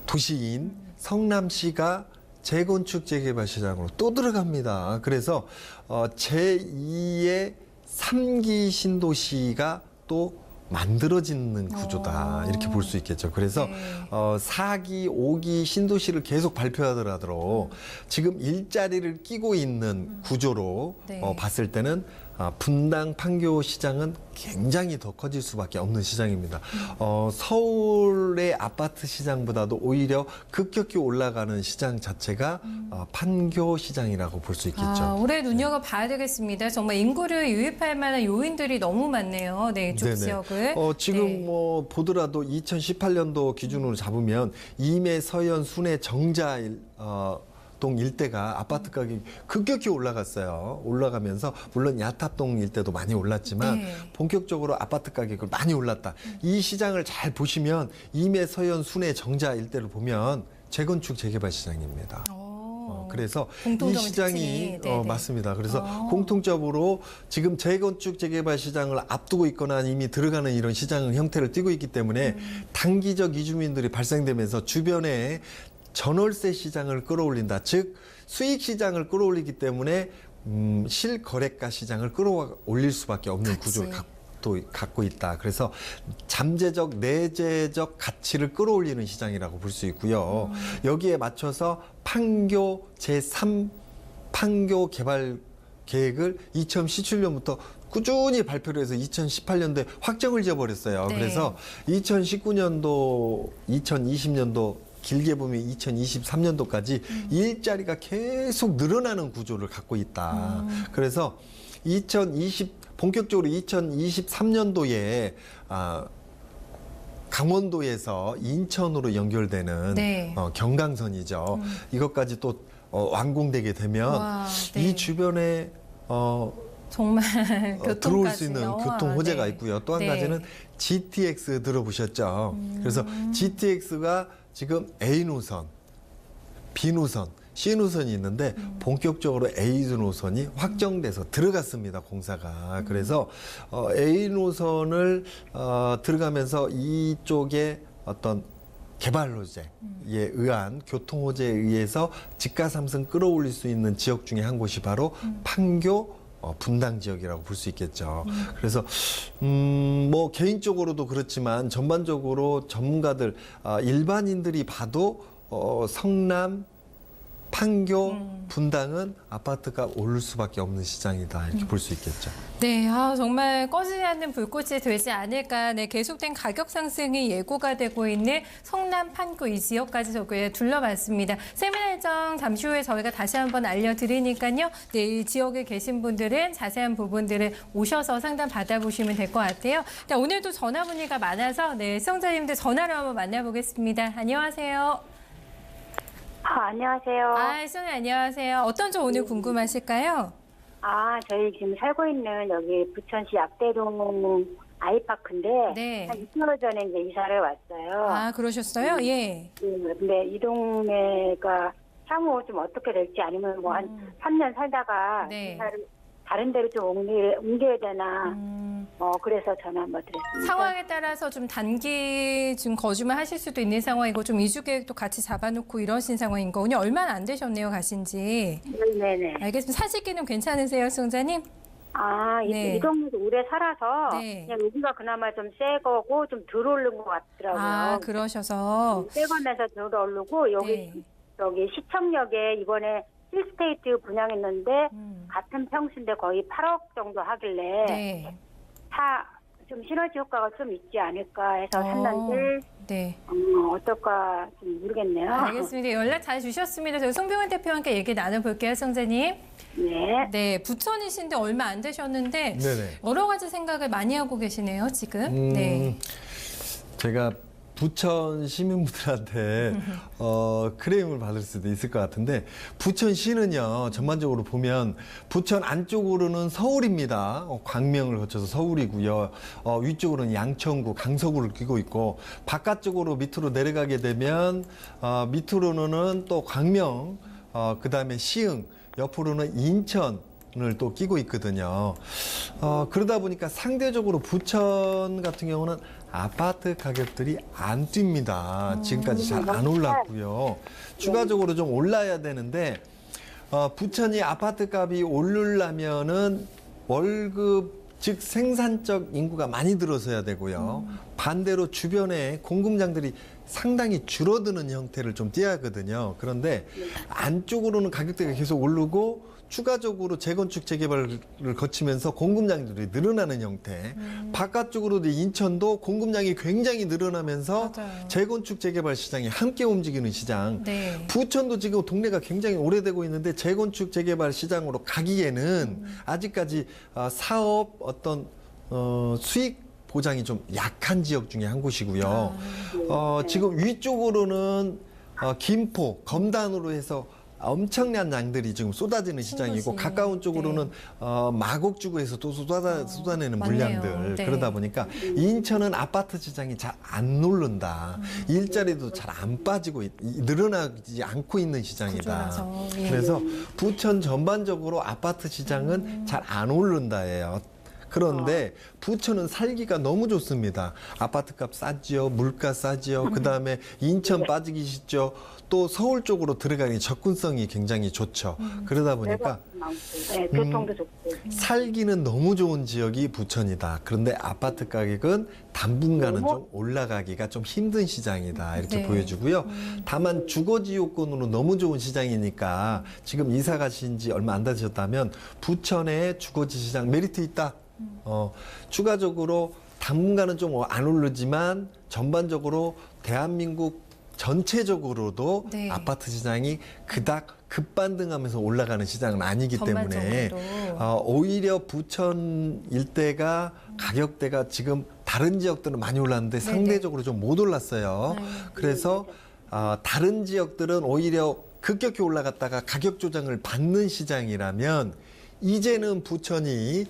도시인 성남시가 재건축 재개발 시장으로 또 들어갑니다. 그래서 제2의 3기 신도시가 또 만들어지는 구조다 이렇게 볼 수 있겠죠. 그래서 네. 4기, 5기 신도시를 계속 발표하더라도 지금 일자리를 끼고 있는 구조로 네. 봤을 때는 분당 판교 시장은 굉장히 더 커질 수밖에 없는 시장입니다. 서울의 아파트 시장보다도 오히려 급격히 올라가는 시장 자체가 판교 시장이라고 볼 수 있겠죠. 올해 눈여겨봐야 되겠습니다. 정말 인구를 유입할 만한 요인들이 너무 많네요. 네, 이쪽 네네. 지역을. 지금 네. 뭐 보더라도 2018년도 기준으로 잡으면 임해, 서현, 순회, 정자 동 일대가 아파트 가격이 급격히 올라갔어요. 올라가면서 물론 야탑동 일대도 많이 올랐지만 네. 본격적으로 아파트 가격을 많이 올랐다. 이 시장을 잘 보시면 임해, 서현, 순회, 정자 일대를 보면 재건축 재개발 시장입니다. 그래서 이 공통점의 시장이 특징이, 네네. 맞습니다. 그래서 공통적으로 지금 재건축 재개발 시장을 앞두고 있거나 이미 들어가는 이런 시장 형태를 띠고 있기 때문에 단기적 이주민들이 발생되면서 주변에 전월세 시장을 끌어올린다. 즉 수익 시장을 끌어올리기 때문에 실거래가 시장을 끌어올릴 수밖에 없는 구조를 갖고 있다. 그래서 잠재적 내재적 가치를 끌어올리는 시장이라고 볼 수 있고요. 여기에 맞춰서 판교 제3 판교 개발 계획을 2017년부터 꾸준히 발표를 해서 2018년도에 확정을 지어버렸어요. 네. 그래서 2019년도, 2020년도 길게 보면 2023년도까지 일자리가 계속 늘어나는 구조를 갖고 있다. 그래서 본격적으로 2023년도에 강원도에서 인천으로 연결되는 네. 경강선이죠. 이것까지 또 완공되게 되면 와, 네. 이 주변에 정말 들어올 수 있는 교통까지요. 교통 호재가 네. 있고요. 또 한 네. 가지는 GTX 들어보셨죠? 그래서 GTX가 지금 A 노선, B 노선, C 노선이 있는데 본격적으로 A 노선이 확정돼서 들어갔습니다. 공사가. 그래서 A 노선을 들어가면서 이쪽에 어떤 개발 호재에 의한 교통 호재에 의해서 집가 상승 끌어올릴 수 있는 지역 중에 한 곳이 바로 판교 분당 지역이라고 볼 수 있겠죠. 그래서 뭐 개인적으로도 그렇지만 전반적으로 전문가들 일반인들이 봐도 성남 판교, 분당은 아파트가 오를 수밖에 없는 시장이다 이렇게 볼 수 있겠죠. 네, 정말 꺼지지 않는 불꽃이 되지 않을까. 네, 계속된 가격 상승이 예고가 되고 있는 성남, 판교 이 지역까지 저게 둘러봤습니다. 세미나 일정 잠시 후에 저희가 다시 한번 알려드리니까요. 네, 이 지역에 계신 분들은 자세한 부분들을 오셔서 상담 받아보시면 될 것 같아요. 네, 오늘도 전화 문의가 많아서 네, 시청자님들 전화로 한번 만나보겠습니다. 안녕하세요. 안녕하세요. 시청자 안녕하세요. 어떤 점 오늘 궁금하실까요? 저희 지금 살고 있는 여기 부천시 약대동 아이파크인데 네. 한 2개월 전에 이제 이사를 왔어요. 그러셨어요? 예. 근데 이 동네가 향후 좀 어떻게 될지 아니면 뭐 한 3년 살다가 네. 이사를 다른 데로 좀 옮겨야 되나 그래서 전화 한번 드렸습니다. 상황에 따라서 좀 단기 좀 거주만 하실 수도 있는 상황이고 좀 이주 계획도 같이 잡아놓고 이러신 상황인 거군요. 얼마나 안 되셨네요, 가신지. 네네. 알겠습니다. 사시기는 괜찮으세요, 시청자님? 네. 이 동네도 오래 살아서 네. 그냥 여기가 그나마 좀 새 거고 좀 덜 오른 것 같더라고요. 그러셔서. 새 거면서 덜 오르고 네. 여기 시청역에 이번에 힐스테이트 분양했는데 같은 평수인데 거의 8억 정도 하길래 네. 좀 시너지 효과가 좀 있지 않을까 해서 샀는데 네. 어떨까 좀 모르겠네요. 알겠습니다. 연락 잘 주셨습니다. 저희 송병훈 대표와 함께 얘기 나눠볼게요, 시청자님. 네. 네, 부천이신데 얼마 안 되셨는데 네네. 여러 가지 생각을 많이 하고 계시네요, 지금. 네. 제가 부천 시민분들한테 크레임을 받을 수도 있을 것 같은데 부천시는요 전반적으로 보면 부천 안쪽으로는 서울입니다. 광명을 거쳐서 서울이고요. 위쪽으로는 양천구, 강서구를 끼고 있고 바깥쪽으로 밑으로 내려가게 되면 밑으로는 또 광명, 그다음에 시흥, 옆으로는 인천 을 또 끼고 있거든요. 그러다 보니까 상대적으로 부천 같은 경우는 아파트 가격들이 안 뜁니다. 지금까지 잘 안 올랐고요. 추가적으로 좀 올라야 되는데 부천이 아파트 값이 오르려면은 월급 즉 생산적 인구가 많이 들어서야 되고요. 반대로 주변에 공급량들이 상당히 줄어드는 형태를 좀 띠어야 하거든요. 그런데 안쪽으로는 가격대가 계속 오르고 추가적으로 재건축 재개발을 거치면서 공급량들이 늘어나는 형태. 바깥쪽으로도 인천도 공급량이 굉장히 늘어나면서 맞아요. 재건축 재개발 시장이 함께 움직이는 시장. 네. 부천도 지금 동네가 굉장히 오래되고 있는데 재건축 재개발 시장으로 가기에는 아직까지 사업 어떤 수익 보장이 좀 약한 지역 중에 한 곳이고요. 지금 위쪽으로는 김포, 검단으로 해서 엄청난 양들이 지금 쏟아지는 시장이고 신도시. 가까운 쪽으로는 마곡주구에서 또 쏟아내는 맞네요. 물량들 네. 그러다 보니까 인천은 아파트 시장이 잘 안 오른다. 일자리도 잘 안 빠지고 늘어나지 않고 있는 시장이다. 구조라서, 예. 그래서 부천 전반적으로 아파트 시장은 잘 안 오른다예요. 그런데 부천은 살기가 너무 좋습니다. 아파트값 싸지요, 물가 싸지요. 그다음에 인천 빠지기 쉽죠. 또 서울 쪽으로 들어가니 접근성이 굉장히 좋죠. 그러다 보니까 네, 교통도 좋고. 살기는 너무 좋은 지역이 부천이다. 그런데 아파트 가격은 당분간은 좀 올라가기가 좀 힘든 시장이다. 이렇게 네. 보여주고요. 다만 주거지 요건으로 너무 좋은 시장이니까 지금 이사 가신 지 얼마 안 되셨다면 부천에 주거지 시장 메리트 있다. 추가적으로 당분간은 좀 안 오르지만 전반적으로 대한민국 전체적으로도 네. 아파트 시장이 그닥 급반등하면서 올라가는 시장은 아니기 때문에 전반적으로. 오히려 부천 일대가 가격대가 지금 다른 지역들은 많이 올랐는데 상대적으로 좀 못 올랐어요. 그래서 다른 지역들은 오히려 급격히 올라갔다가 가격 조정을 받는 시장이라면 이제는 부천이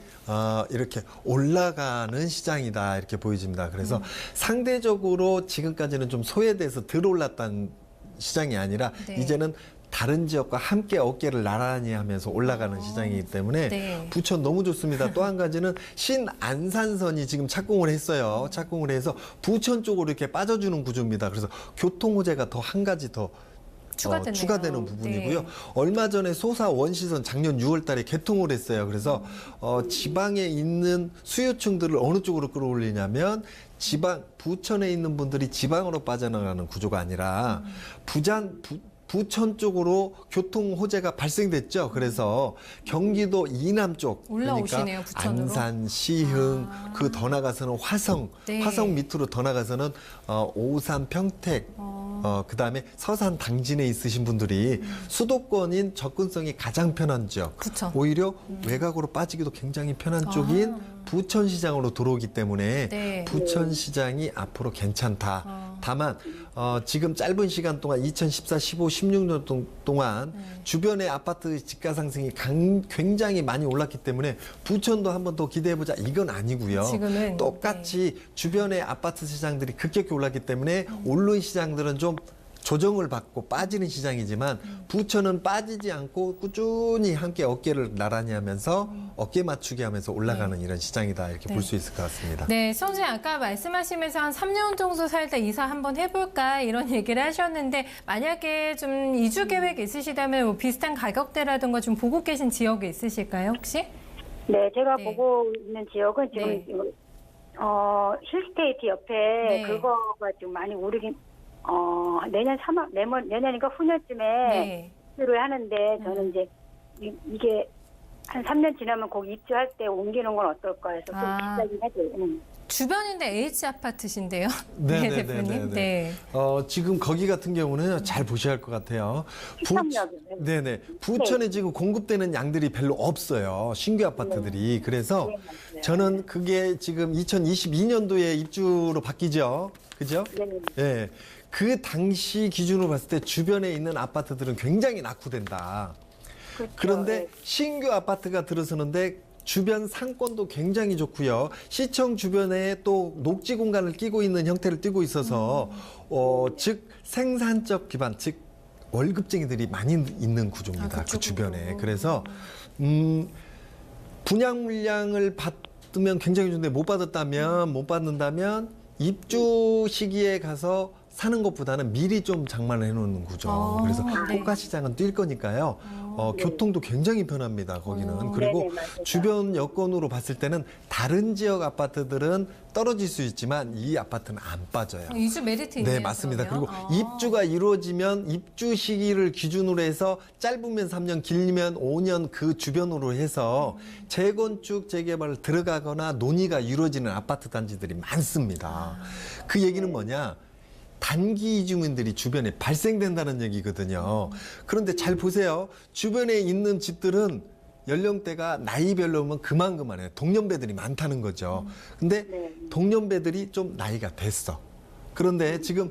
이렇게 올라가는 시장이다 이렇게 보여집니다. 그래서 상대적으로 지금까지는 좀 소외돼서 덜 올랐다는 시장이 아니라 네. 이제는 다른 지역과 함께 어깨를 나란히 하면서 올라가는 시장이기 때문에 네. 부천 너무 좋습니다. 또 한 가지는 신안산선이 지금 착공을 했어요. 착공을 해서 부천 쪽으로 이렇게 빠져주는 구조입니다. 그래서 교통 호재가 더 한 가지 더 추가되네요. 추가되는 부분이고요. 네. 얼마 전에 소사 원시선 작년 6월 달에 개통을 했어요. 그래서 지방에 있는 수요층들을 어느 쪽으로 끌어올리냐면 부천에 있는 분들이 지방으로 빠져나가는 구조가 아니라 부천 쪽으로 교통 호재가 발생됐죠. 그래서 경기도 이남 쪽, 올라오시네요, 그러니까 부천으로. 안산, 시흥, 그 더 나가서는 화성, 네. 화성 밑으로 더 나가서는 오산, 평택, 그다음에 서산, 당진에 있으신 분들이 수도권인 접근성이 가장 편한 지역, 부천. 오히려 외곽으로 빠지기도 굉장히 편한 쪽인 부천시장으로 들어오기 때문에 네. 부천시장이 앞으로 괜찮다. 다만 지금 짧은 시간 동안 2014, 15, 16년 동안 주변의 아파트 지가 상승이 굉장히 많이 올랐기 때문에 부천도 한 번 더 기대해보자 이건 아니고요. 지금은, 똑같이 주변의 아파트 시장들이 급격히 올랐기 때문에 오른 시장들은 좀 조정을 받고 빠지는 시장이지만 부천은 빠지지 않고 꾸준히 함께 어깨를 나란히 하면서 어깨 맞추기 하면서 올라가는 이런 시장이다 이렇게 볼 수 있을 것 같습니다. 네, 성재 아까 말씀하시면서 한 3년 정도 살다 이사 한번 해볼까 이런 얘기를 하셨는데 만약에 좀 이주 계획 있으시다면 뭐 비슷한 가격대라든가 좀 보고 계신 지역이 있으실까요 혹시? 네, 제가 네. 보고 있는 지역은 지금 네. 힐스테이트 옆에 네. 그거가 좀 많이 오르긴 내년인가 후년쯤에 네. 입주를 하는데 저는 이제 이게 한 3년 지나면 거기 입주할 때 옮기는 건 어떨까 해서 좀 비싸긴 하죠. 주변인데 H아파트신데요? 네, 네, 대표님. 네, 네, 네. 지금 거기 같은 경우는 잘 보셔야 할 것 같아요. 시청역이요. 네네. 부천에 지금 공급되는 양들이 별로 없어요. 신규 아파트들이. 그래서 네, 맞아요. 저는 그게 지금 2022년도에 입주로 바뀌죠. 그죠? 네. 예. 그 당시 기준으로 봤을 때 주변에 있는 아파트들은 굉장히 낙후된다. 그렇죠. 그런데 네. 신규 아파트가 들어서는데 주변 상권도 굉장히 좋고요. 시청 주변에 또 녹지 공간을 끼고 있는 형태를 띠고 있어서 즉 생산적 기반, 즉 월급쟁이들이 많이 있는 구조입니다. 그 주변에. 그래서 분양 물량을 받으면 굉장히 좋은데 못 받는다면 입주 시기에 가서 사는 것보다는 미리 좀 장만을 해놓는 구조. 그래서 네. 호가 시장은 뛸 거니까요. 교통도 굉장히 편합니다. 거기는. 그리고 네네, 맞아요. 주변 여건으로 봤을 때는 다른 지역 아파트들은 떨어질 수 있지만 이 아파트는 안 빠져요. 이주 메리트 있네요. 네, 맞습니다. 그러면. 그리고 입주가 이루어지면 입주 시기를 기준으로 해서 짧으면 3년, 길면 5년 그 주변으로 해서 재건축, 재개발 들어가거나 논의가 이루어지는 아파트 단지들이 많습니다. 그 얘기는 뭐냐? 단기 이주민들이 주변에 발생된다는 얘기거든요. 그런데 잘 보세요. 주변에 있는 집들은 연령대가 나이별로 보면 그만해요. 동년배들이 많다는 거죠. 근데 네. 동년배들이 좀 나이가 됐어. 그런데 지금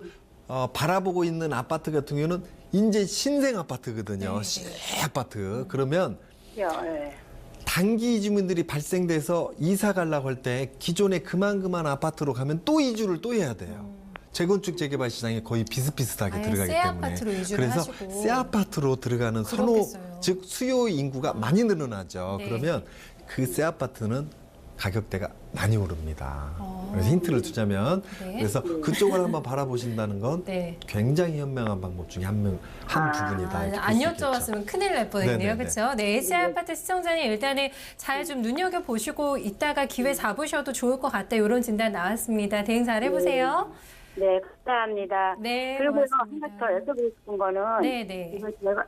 바라보고 있는 아파트 같은 경우는 이제 신생 아파트거든요. 새 아파트. 그러면 네. 단기 이주민들이 발생돼서 이사 가려고 할 때 기존에 그만 아파트로 가면 또 이주를 또 해야 돼요. 재건축 재개발 시장에 거의 비슷비슷하게 아예 들어가기 새 때문에 아파트로 이주를 그래서 하시고. 새 아파트로 들어가는 선호 그렇겠어요. 즉 수요 인구가 많이 늘어나죠. 네. 그러면 그 새 아파트는 가격대가 많이 오릅니다. 그래서 힌트를 주자면 네. 그래서 그쪽을 한번 바라보신다는 건 네. 굉장히 현명한 방법 중에 한 부분이다. 이렇게 안 볼수 있겠죠. 여쭤봤으면 큰일 날 뻔했네요. 네네네. 그렇죠? 네, H 아파트 시청자님 일단은 잘 좀 눈여겨보시고 이따가 기회 잡으셔도 좋을 것 같다. 이런 진단 나왔습니다. 대응 잘 해보세요. 네, 감사합니다. 네, 그리고 고맙습니다. 한 가지 더 여쭤보고 싶은 거는 네네. 이거 제가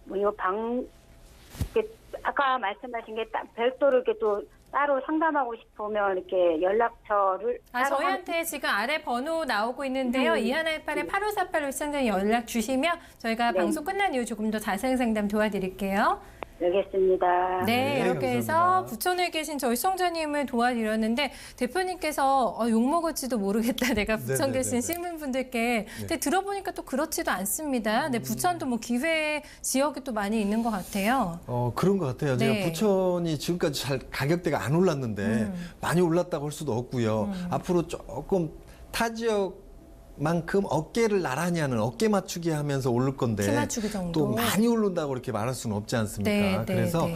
이거 이렇게 아까 말씀하신 게 별도로 이렇게 또 따로 상담하고 싶으면 이렇게 연락처를 따로 저희한테 지금 아래 번호 나오고 있는데요. 2118-8548로 시청자님 연락 주시면 저희가 네. 방송 끝난 이후 조금 더 자세한 상담 도와드릴게요. 알겠습니다. 네, 네, 이렇게 해서 감사합니다. 부천에 계신 저희 시청자님을 도와드렸는데 대표님께서 욕먹을지도 모르겠다. 내가 부천 네네네네. 계신 시민분들께. 근데 들어보니까 또 그렇지도 않습니다. 네, 부천도 뭐 기회 지역이 또 많이 있는 것 같아요. 그런 것 같아요. 네. 제가 부천이 지금까지 잘 가격대가 안 올랐는데 많이 올랐다고 할 수도 없고요. 앞으로 조금 타 지역만큼 어깨를 나란히 하는 어깨 맞추기 하면서 오를 건데 키 맞추기 정도. 또 많이 오른다고 그렇게 말할 수는 없지 않습니까? 네, 네, 그래서 네.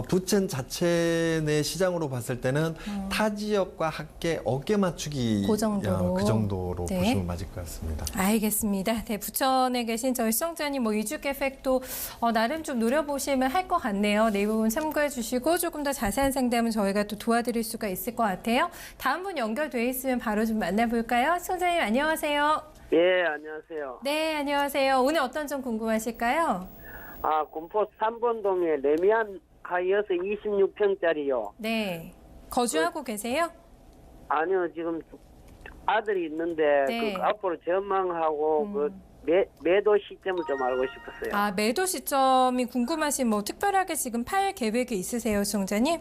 부천 자체 내 시장으로 봤을 때는 타 지역과 함께 어깨 맞추기 그 정도로. 그 정도로 네. 보시면 맞을 것 같습니다. 알겠습니다. 네, 부천에 계신 저희 시청자님 뭐 이주 계획도 나름 좀 노려보시면 할 것 같네요. 네, 이 부분 참고해 주시고 조금 더 자세한 상담은 저희가 또 도와드릴 수가 있을 것 같아요. 다음 분 연결돼 있으면 바로 좀 만나볼까요? 시청자님 안녕하세요. 예, 안녕하세요. 네, 안녕하세요. 오늘 어떤 점 궁금하실까요? 군포 3번동에 레미안 하이어스 26평짜리요. 네. 거주하고 계세요? 아니요, 지금 아들이 있는데, 네. 그 앞으로 전망하고, 매도 시점을 좀 알고 싶었어요. 아, 매도 시점이 궁금하신 뭐 특별하게 지금 팔 계획이 있으세요, 시청자님?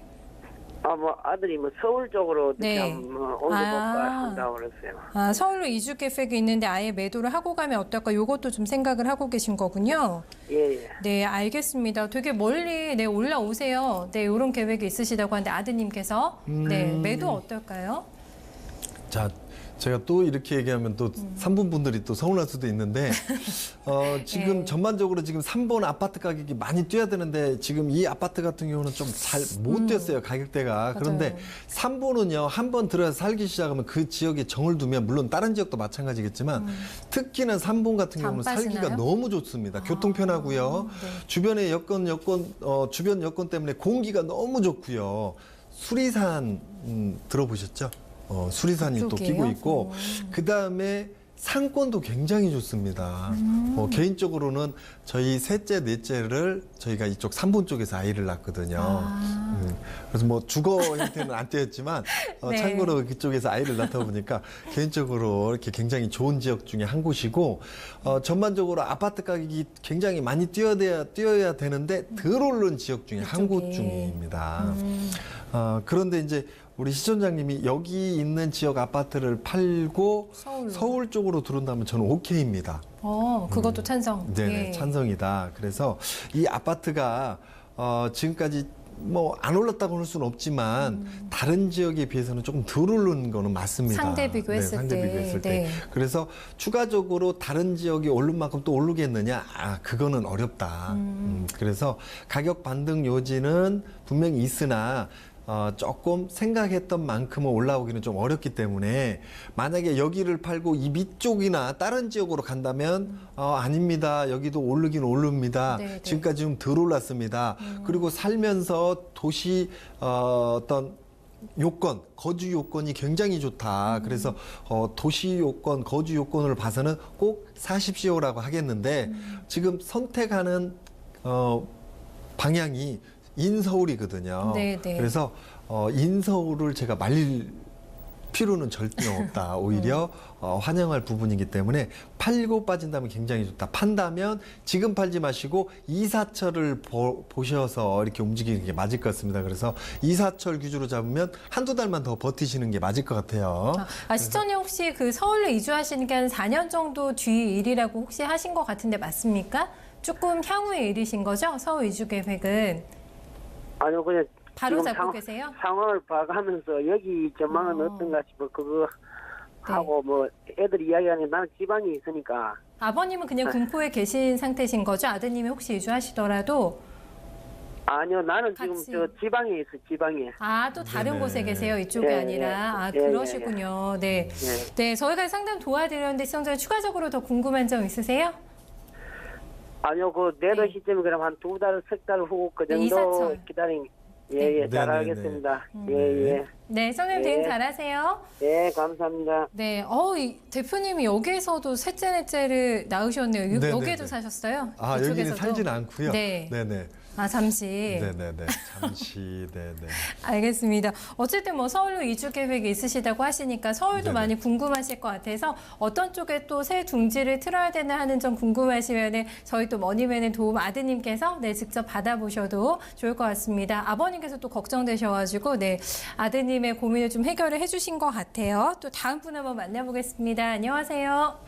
아들이 서울 쪽으로 네. 옮겨볼까 한다고 그랬어요. 아, 서울로 이주 계획이 있는데 아예 매도를 하고 가면 어떨까? 요것도 좀 생각을 하고 계신 거군요. 예. 네, 알겠습니다. 되게 멀리 올라오세요. 네, 이런 계획이 있으시다고 하는데 아드님께서 네, 매도 어떨까요? 자, 제가 또 이렇게 얘기하면 또 3번 분들이 또 서운할 수도 있는데 지금 네. 전반적으로 지금 3번 아파트 가격이 많이 뛰어야 되는데 지금 이 아파트 같은 경우는 좀 잘 못 뛰었어요, 가격대가. 그런데 3번은요, 한 번 들어서 살기 시작하면 그 지역에 정을 두면 물론 다른 지역도 마찬가지겠지만 특히나 3번 같은 경우는 안 살기가 빠지나요? 너무 좋습니다. 교통 편하고요. 네. 주변의 주변 여건 때문에 공기가 너무 좋고요. 수리산 들어보셨죠? 수리산이 또 그쪽이에요? 끼고 있고 그 다음에 상권도 굉장히 좋습니다. 개인적으로는 저희 셋째, 넷째를 저희가 이쪽 3번 쪽에서 아이를 낳거든요. 그래서 뭐 주거 형태는 안 떼었지만 네. 참고로 그쪽에서 아이를 낳다 보니까 개인적으로 이렇게 굉장히 좋은 지역 중에 한 곳이고 전반적으로 아파트 가격이 굉장히 많이 뛰어야 되는데 덜 오른 지역 중에 한 곳 이쪽에. 중입니다. 그런데 이제 우리 시청자님이 여기 있는 지역 아파트를 팔고 서울로. 서울 쪽으로 들어온다면 저는 오케이입니다. 그것도 찬성. 네, 예. 찬성이다. 그래서 이 아파트가 지금까지 뭐 안 올랐다고 할 수는 없지만 다른 지역에 비해서는 조금 덜 오른 거는 맞습니다. 상대 비교했을 네, 상대 때. 비교했을 때. 네. 그래서 추가적으로 다른 지역이 오른 만큼 또 오르겠느냐? 그거는 어렵다. 그래서 가격 반등 요지는 분명히 있으나 조금 생각했던 만큼은 올라오기는 좀 어렵기 때문에 만약에 여기를 팔고 이 밑쪽이나 다른 지역으로 간다면 아닙니다. 여기도 오르긴 오릅니다. 네. 지금까지 좀 덜 올랐습니다. 그리고 살면서 도시 어떤 요건, 거주 요건이 굉장히 좋다. 그래서 도시 요건, 거주 요건을 봐서는 꼭 사십시오라고 하겠는데 지금 선택하는 방향이 인서울이거든요. 네, 네. 그래서 인서울을 제가 말릴 필요는 절대 없다. 오히려 환영할 부분이기 때문에 팔고 빠진다면 굉장히 좋다. 판다면 지금 팔지 마시고 이사철을 보셔서 이렇게 움직이는 게 맞을 것 같습니다. 그래서 이사철 기준으로 잡으면 한두 달만 더 버티시는 게 맞을 것 같아요. 시청자 혹시 그 서울로 이주하시는 게 한 4년 정도 뒤 일이라고 혹시 하신 것 같은데 맞습니까? 조금 향후의 일이신 거죠? 서울 이주 계획은? 아니요, 그냥 바로 지금 잡고 계세요? 상황을 봐가면서 여기 전망은 어떤가 싶어 그거 하고 뭐 애들이 이야기하는 게 나는 지방에 있으니까. 아버님은 그냥 군포에 계신 상태신 거죠? 아드님이 혹시 이주하시더라도? 아니요, 나는 같이. 지금 저 지방에 있어, 지방에. 또 다른 네네. 곳에 계세요? 이쪽이 예, 아니라. 예, 그러시군요. 네. 예. 네, 저희가 상담 도와드렸는데 시청자 추가적으로 더 궁금한 점 있으세요? 아니요, 그 내도 네. 시점이 그럼 한 2달, 3달 후 그 네, 정도 이사철. 기다림. 네. 예, 잘하겠습니다. 네. 예. 네, 선생님 대응 네. 잘하세요. 예, 감사합니다. 네, 이 대표님이 여기에서도 셋째, 넷째를 낳으셨네요. 네네네. 여기에도 사셨어요? 여기는 이쪽에서도? 살진 않고요. 네. 네네. 잠시. 네네네. 잠시. 네네. 알겠습니다. 어쨌든 뭐 서울로 이주 계획이 있으시다고 하시니까 서울도 네네. 많이 궁금하실 것 같아서 어떤 쪽에 또 새 둥지를 틀어야 되나 하는 점 궁금하시면은 저희 또 머니맨의 도움 아드님께서 직접 받아보셔도 좋을 것 같습니다. 아버님께서 또 걱정되셔가지고 아드님의 고민을 좀 해결을 해주신 것 같아요. 또 다음 분 한번 만나보겠습니다. 안녕하세요.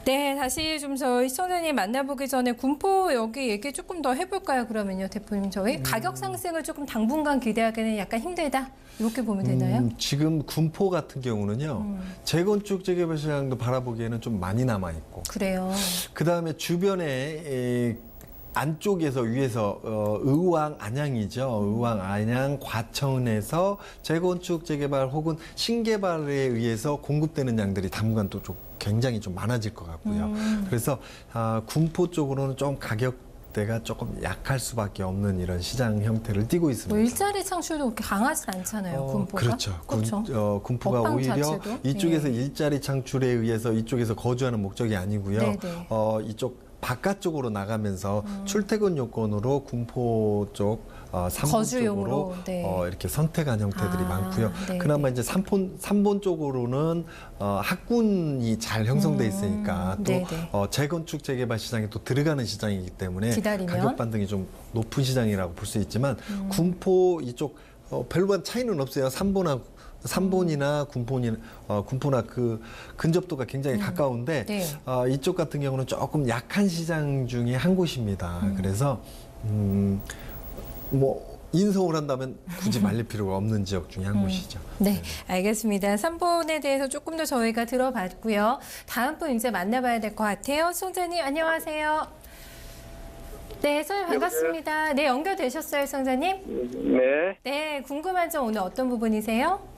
네, 다시 좀 저희 시청자님 만나보기 전에 군포 여기 얘기 조금 더 해볼까요? 그러면요, 대표님 저희 가격 상승을 조금 당분간 기대하기는 약간 힘들다 이렇게 보면 되나요? 지금 군포 같은 경우는요. 재건축 재개발 시장도 바라보기에는 좀 많이 남아 있고. 그래요. 그 다음에 주변에 안쪽에서 위에서 의왕 안양이죠. 의왕 안양 과천에서 재건축 재개발 혹은 신개발에 의해서 공급되는 양들이 당분간 또 좀 굉장히 좀 많아질 것 같고요. 그래서 군포 쪽으로는 좀 가격 가격대가 조금 약할 수밖에 없는 이런 시장 형태를 띠고 있습니다. 뭐 일자리 창출도 그렇게 강하진 않잖아요. 군포가. 그렇죠. 군포가 업황 오히려 자체도? 이쪽에서 네. 일자리 창출에 의해서 이쪽에서 거주하는 목적이 아니고요. 네네. 이쪽 바깥쪽으로 나가면서 출퇴근 요건으로 군포 쪽 삼본 거주용으로, 쪽으로 네. 이렇게 선택한 형태들이 아, 많고요. 네, 그나마 네. 이제 삼본 쪽으로는 학군이 잘 형성돼 있으니까 또 네, 네. 재건축 재개발 시장에 또 들어가는 시장이기 때문에 기다리면? 가격 반등이 좀 높은 시장이라고 볼 수 있지만 군포 이쪽 별반 차이는 없어요. 삼본이나 군포나 그 근접도가 굉장히 가까운데 네. 이쪽 같은 경우는 조금 약한 시장 중에 한 곳입니다. 그래서 뭐 인서울 한다면 굳이 말릴 필요가 없는 지역 중에 한 곳이죠. 네, 알겠습니다. 3번에 대해서 조금 더 저희가 들어봤고요. 다음 분 이제 만나봐야 될 것 같아요. 송자님 안녕하세요. 네, 선생님 반갑습니다. 네, 연결되셨어요, 송자님? 네. 네, 궁금한 점 오늘 어떤 부분이세요?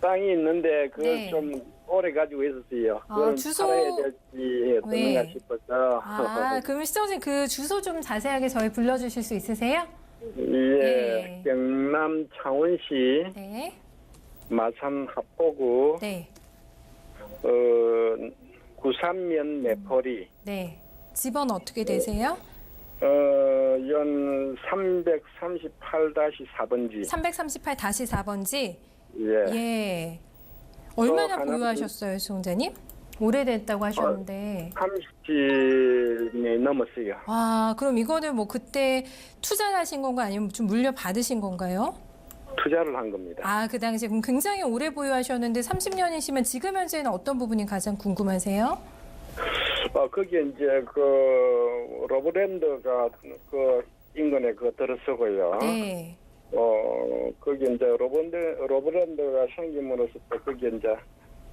땅이 있는데 그걸 네. 좀 오래 가지고 있었어요. 아, 그걸 주소- 팔아야 될지 어떤가 네. 싶어서. 그럼 시청자님 그 주소 좀 자세하게 저희 불러주실 수 있으세요? 예, 네. 경남 창원시 네, 마산 합포구 네, 93면 내포리 네. 집은 어떻게 되세요? 연 338-4번지. 338-4번지? 예. 예. 얼마나 하나 보유하셨어요, 수홍자님? 오래됐다고 하셨는데. 30년이 넘었어요. 아, 그럼 이거는 뭐 그때 투자를 하신 건가 아니면 좀 물려받으신 건가요? 투자를 한 겁니다. 아, 그 당시에 그럼 굉장히 오래 보유하셨는데 30년이시면 지금 현재는 어떤 부분이 가장 궁금하세요? 거기에 이제 그 로브랜드가 그 인근에 그 들어서고요. 네. 거기 이제 로브랜드가 생김으로써 또 거기 이제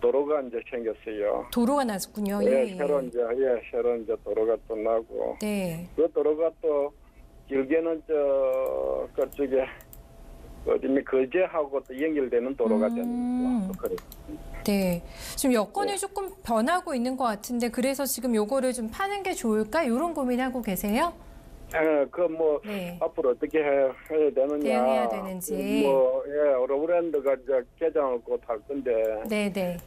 도로가 이제 생겼어요. 도로가 났군요. 예, 예. 새로 이제 도로가 또 나고 네. 그 도로가 또 길게는 그쪽에 어디 거제하고 또 연결되는 도로가 되는 거. 그래. 네. 지금 여건이 네. 조금 변하고 있는 것 같은데 그래서 지금 요거를 좀 파는 게 좋을까? 이런 고민하고 계세요? 네. 앞으로 어떻게 해야 되느냐. 대응해야 되는지. 로브랜드가 이제 개장을 곧 할 건데, 네네.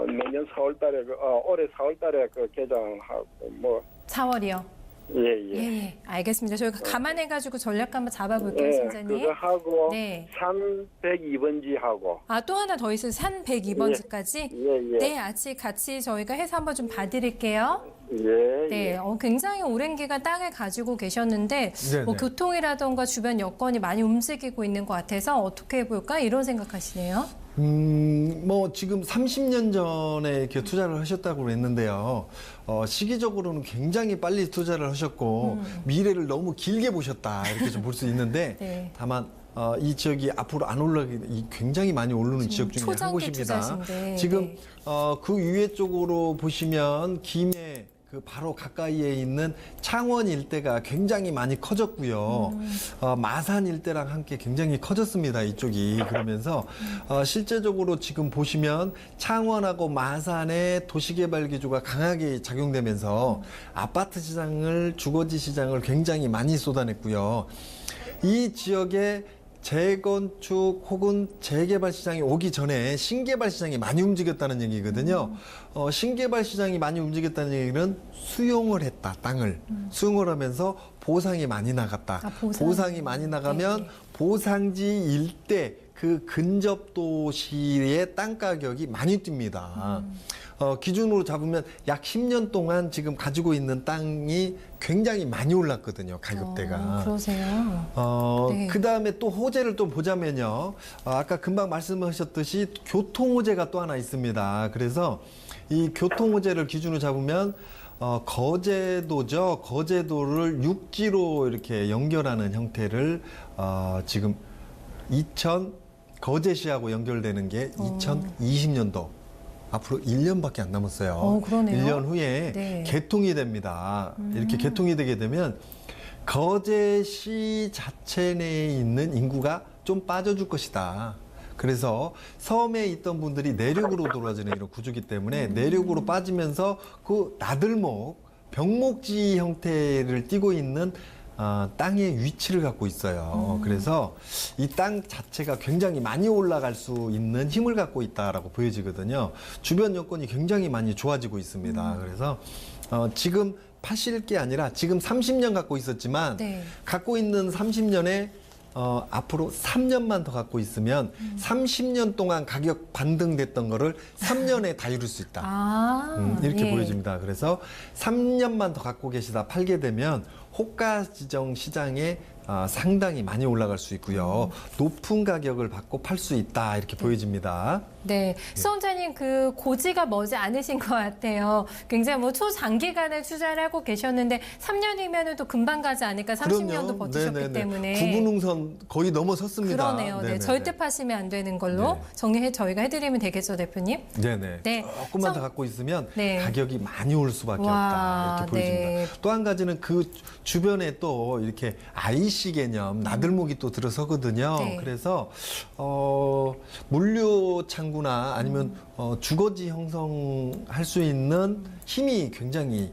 내년 4월달에, 올해 4월달에 그 개장하고, 4월이요. 예. 예. 알겠습니다. 저희가 감안해가지고 전략 한번 잡아볼게요, 예, 선생님. 그거 하고, 네. 산 102번지 하고, 아, 또 하나 더 있어요. 산 102번지까지? 예. 네, 같이 저희가 해서 한번 좀 봐드릴게요. 예. 네, 굉장히 오랜 기간 땅을 가지고 계셨는데 네네. 뭐 교통이라던가 주변 여건이 많이 움직이고 있는 것 같아서 어떻게 해볼까 이런 생각하시네요. 뭐 지금 30년 전에 이렇게 투자를 하셨다고 그랬는데요. 시기적으로는 굉장히 빨리 투자를 하셨고 미래를 너무 길게 보셨다 이렇게 좀 볼 수 있는데 네. 다만 이 지역이 앞으로 안 올라가기 굉장히 많이 오르는 지역 중에 한 초장기 곳입니다. 투자신데, 지금 네. 그 위에 쪽으로 보시면 김해 그 바로 가까이에 있는 창원 일대가 굉장히 많이 커졌고요. 마산 일대랑 함께 굉장히 커졌습니다. 이쪽이. 그러면서 실제적으로 지금 보시면 창원하고 마산의 도시개발 기조가 강하게 작용되면서 아파트 시장을 주거지 시장을 굉장히 많이 쏟아냈고요. 이 지역에 재건축 혹은 재개발 시장이 오기 전에 신개발 시장이 많이 움직였다는 얘기거든요. 신개발 시장이 많이 움직였다는 얘기는 수용을 했다, 땅을. 수용을 하면서 보상이 많이 나갔다. 보상이 많이 나가면 네. 보상지 일대 그 근접 도시의 땅 가격이 많이 뜁니다. 기준으로 잡으면 약 10년 동안 지금 가지고 있는 땅이 굉장히 많이 올랐거든요, 가격대가. 그러세요. 네. 그 다음에 또 호재를 또 보자면요. 아까 금방 말씀하셨듯이 교통 호재가 또 하나 있습니다. 그래서 이 교통 호재를 기준으로 잡으면 거제도죠. 거제도를 육지로 이렇게 연결하는 형태를 지금 거제시하고 연결되는 게 2020년도. 앞으로 1년밖에 안 남았어요. 그러네요. 1년 후에 네. 개통이 됩니다. 이렇게 개통이 되게 되면 거제시 자체 내에 있는 인구가 좀 빠져줄 것이다. 그래서 섬에 있던 분들이 내륙으로 돌아지는 이런 구조기 때문에 내륙으로 빠지면서 그 나들목, 병목지 형태를 띠고 있는 땅의 위치를 갖고 있어요. 그래서 이 땅 자체가 굉장히 많이 올라갈 수 있는 힘을 갖고 있다라고 보여지거든요. 주변 여건이 굉장히 많이 좋아지고 있습니다. 그래서 지금 파실 게 아니라 지금 30년 갖고 있었지만 네. 갖고 있는 30년에 앞으로 3년만 더 갖고 있으면 30년 동안 가격 반등됐던 거를 3년에 다 이룰 수 있다. 이렇게 예. 보여집니다. 그래서 3년만 더 갖고 계시다 팔게 되면 호가지정 시장에 상당히 많이 올라갈 수 있고요. 높은 가격을 받고 팔 수 있다 이렇게 보여집니다. 네, 수험자님 그 고지가 머지 않으신 것 같아요. 굉장히 뭐 초장기간을 투자를 하고 계셨는데 3년이면 또 금방 가지 않을까 30년도 버티셨기 네네네. 때문에. 구분응선 거의 넘어섰습니다. 그러네요. 네, 네네네. 절대 파시면 안 되는 걸로 네. 정리해 저희가 해드리면 되겠죠, 대표님? 네네. 네. 조금만 더 갖고 있으면 네. 가격이 많이 올 수밖에 와, 없다 이렇게 보여집니다. 네. 또 한 가지는 그 주변에 또 이렇게 IC 개념 나들목이 또 들어서거든요. 네. 그래서 물류 창구나 아니면 주거지 형성할 수 있는 힘이 굉장히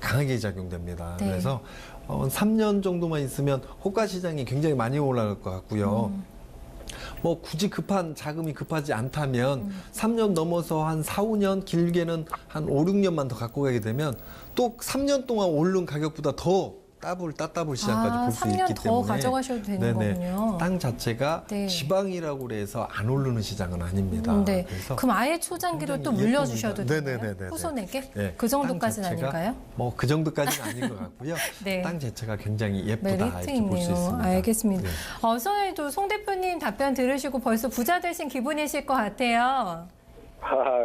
강하게 작용됩니다. 네. 그래서 3년 정도만 있으면 호가 시장이 굉장히 많이 올라갈 것 같고요. 뭐 굳이 자금이 급하지 않다면 3년 넘어서 한 4, 5년 길게는 한 5, 6년만 더 갖고 가게 되면 또 3년 동안 오른 가격보다 더 따블 시장까지 볼 수 3년 있기 더 때문에 가져가셔도 되는 거군요. 땅 자체가 네. 지방이라고 해서 안 오르는 시장은 아닙니다. 네. 그래서 그럼 아예 초장기로 또 굉장히 물려주셔도 예쁩니다. 되나요? 네네네네. 후손에게? 네. 그 정도까지는 땅 자체가 아닐까요? 뭐 그 정도까지는 아닌 것 같고요. 네. 땅 자체가 굉장히 예쁘다 메리트 이렇게 볼 수 있네요. 있습니다. 알겠습니다. 네. 선생님도 송 대표님 답변 들으시고 벌써 부자 되신 기분이실 것 같아요.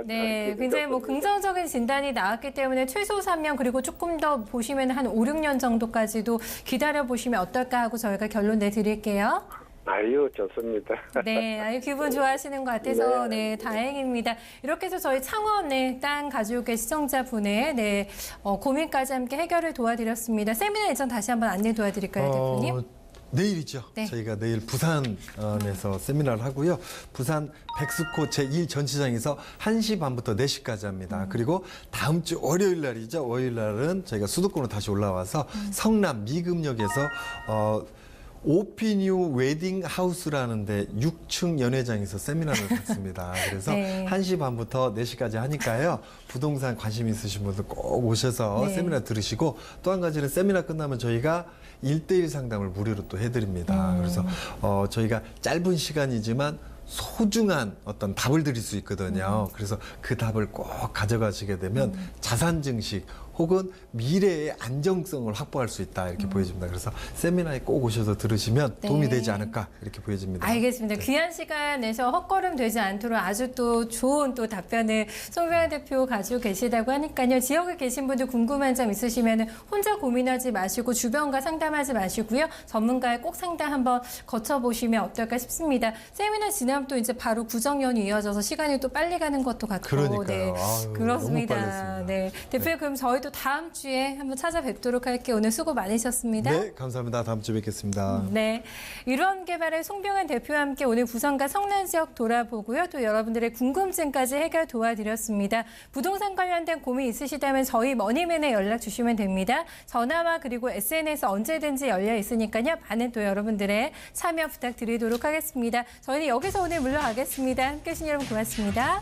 네, 굉장히 뭐 긍정적인 진단이 나왔기 때문에 최소 3년 그리고 조금 더 보시면 한 5, 6년 정도까지도 기다려 보시면 어떨까 하고 저희가 결론 내드릴게요. 아유, 좋습니다. 네, 아유 기분 좋아하시는 것 같아서 네, 다행입니다. 이렇게 해서 저희 창원 땅 가지고 계신 시청자분의 고민까지 함께 해결을 도와드렸습니다. 세미나 일정 다시 한번 안내 도와드릴까요, 대표님? 내일이죠. 네. 저희가 내일 부산에서 세미나를 하고요. 부산 백스코 제1전시장에서 1시 반부터 4시까지 합니다. 그리고 다음 주 월요일 날이죠. 월요일 날은 저희가 수도권으로 다시 올라와서 성남 미금역에서 오피뉴 웨딩 하우스라는 데 6층 연회장에서 세미나를 갖습니다. 그래서 네. 1시 반부터 4시까지 하니까요. 부동산 관심 있으신 분들 꼭 오셔서 네. 세미나 들으시고 또 한 가지는 세미나 끝나면 저희가 1대1 상담을 무료로 또 해드립니다. 그래서 저희가 짧은 시간이지만 소중한 어떤 답을 드릴 수 있거든요. 그래서 그 답을 꼭 가져가시게 되면 자산 증식 혹은 미래의 안정성을 확보할 수 있다 이렇게 보여집니다. 그래서 세미나에 꼭 오셔서 들으시면 네. 도움이 되지 않을까 이렇게 보여집니다. 알겠습니다. 네. 귀한 시간 내서 헛걸음 되지 않도록 아주 또 좋은 또 답변을 송병환 대표 가지고 계시다고 하니까요. 지역에 계신 분들 궁금한 점 있으시면 혼자 고민하지 마시고 주변과 상담하지 마시고요. 전문가의 꼭 상담 한번 거쳐보시면 어떨까 싶습니다. 세미나 지나면 또 이제 바로 구정연이 이어져서 시간이 또 빨리 가는 것도 같고. 그러니까요. 네, 아유, 그렇습니다. 너무 빨랐습니다. 네, 대표님 그럼 저희도 다음 주에 한번 찾아뵙도록 할게요. 오늘 수고 많으셨습니다. 네, 감사합니다. 다음 주에 뵙겠습니다. 네, 유런개발의 송병환 대표와 함께 오늘 부산과 성남 지역 돌아보고요. 또 여러분들의 궁금증까지 해결 도와드렸습니다. 부동산 관련된 고민 있으시다면 저희 머니맨에 연락 주시면 됩니다. 전화와 그리고 SNS 언제든지 열려 있으니까요. 많은 또 여러분들의 참여 부탁드리도록 하겠습니다. 저희는 여기서 오늘 물러가겠습니다. 함께해 주신 여러분 고맙습니다.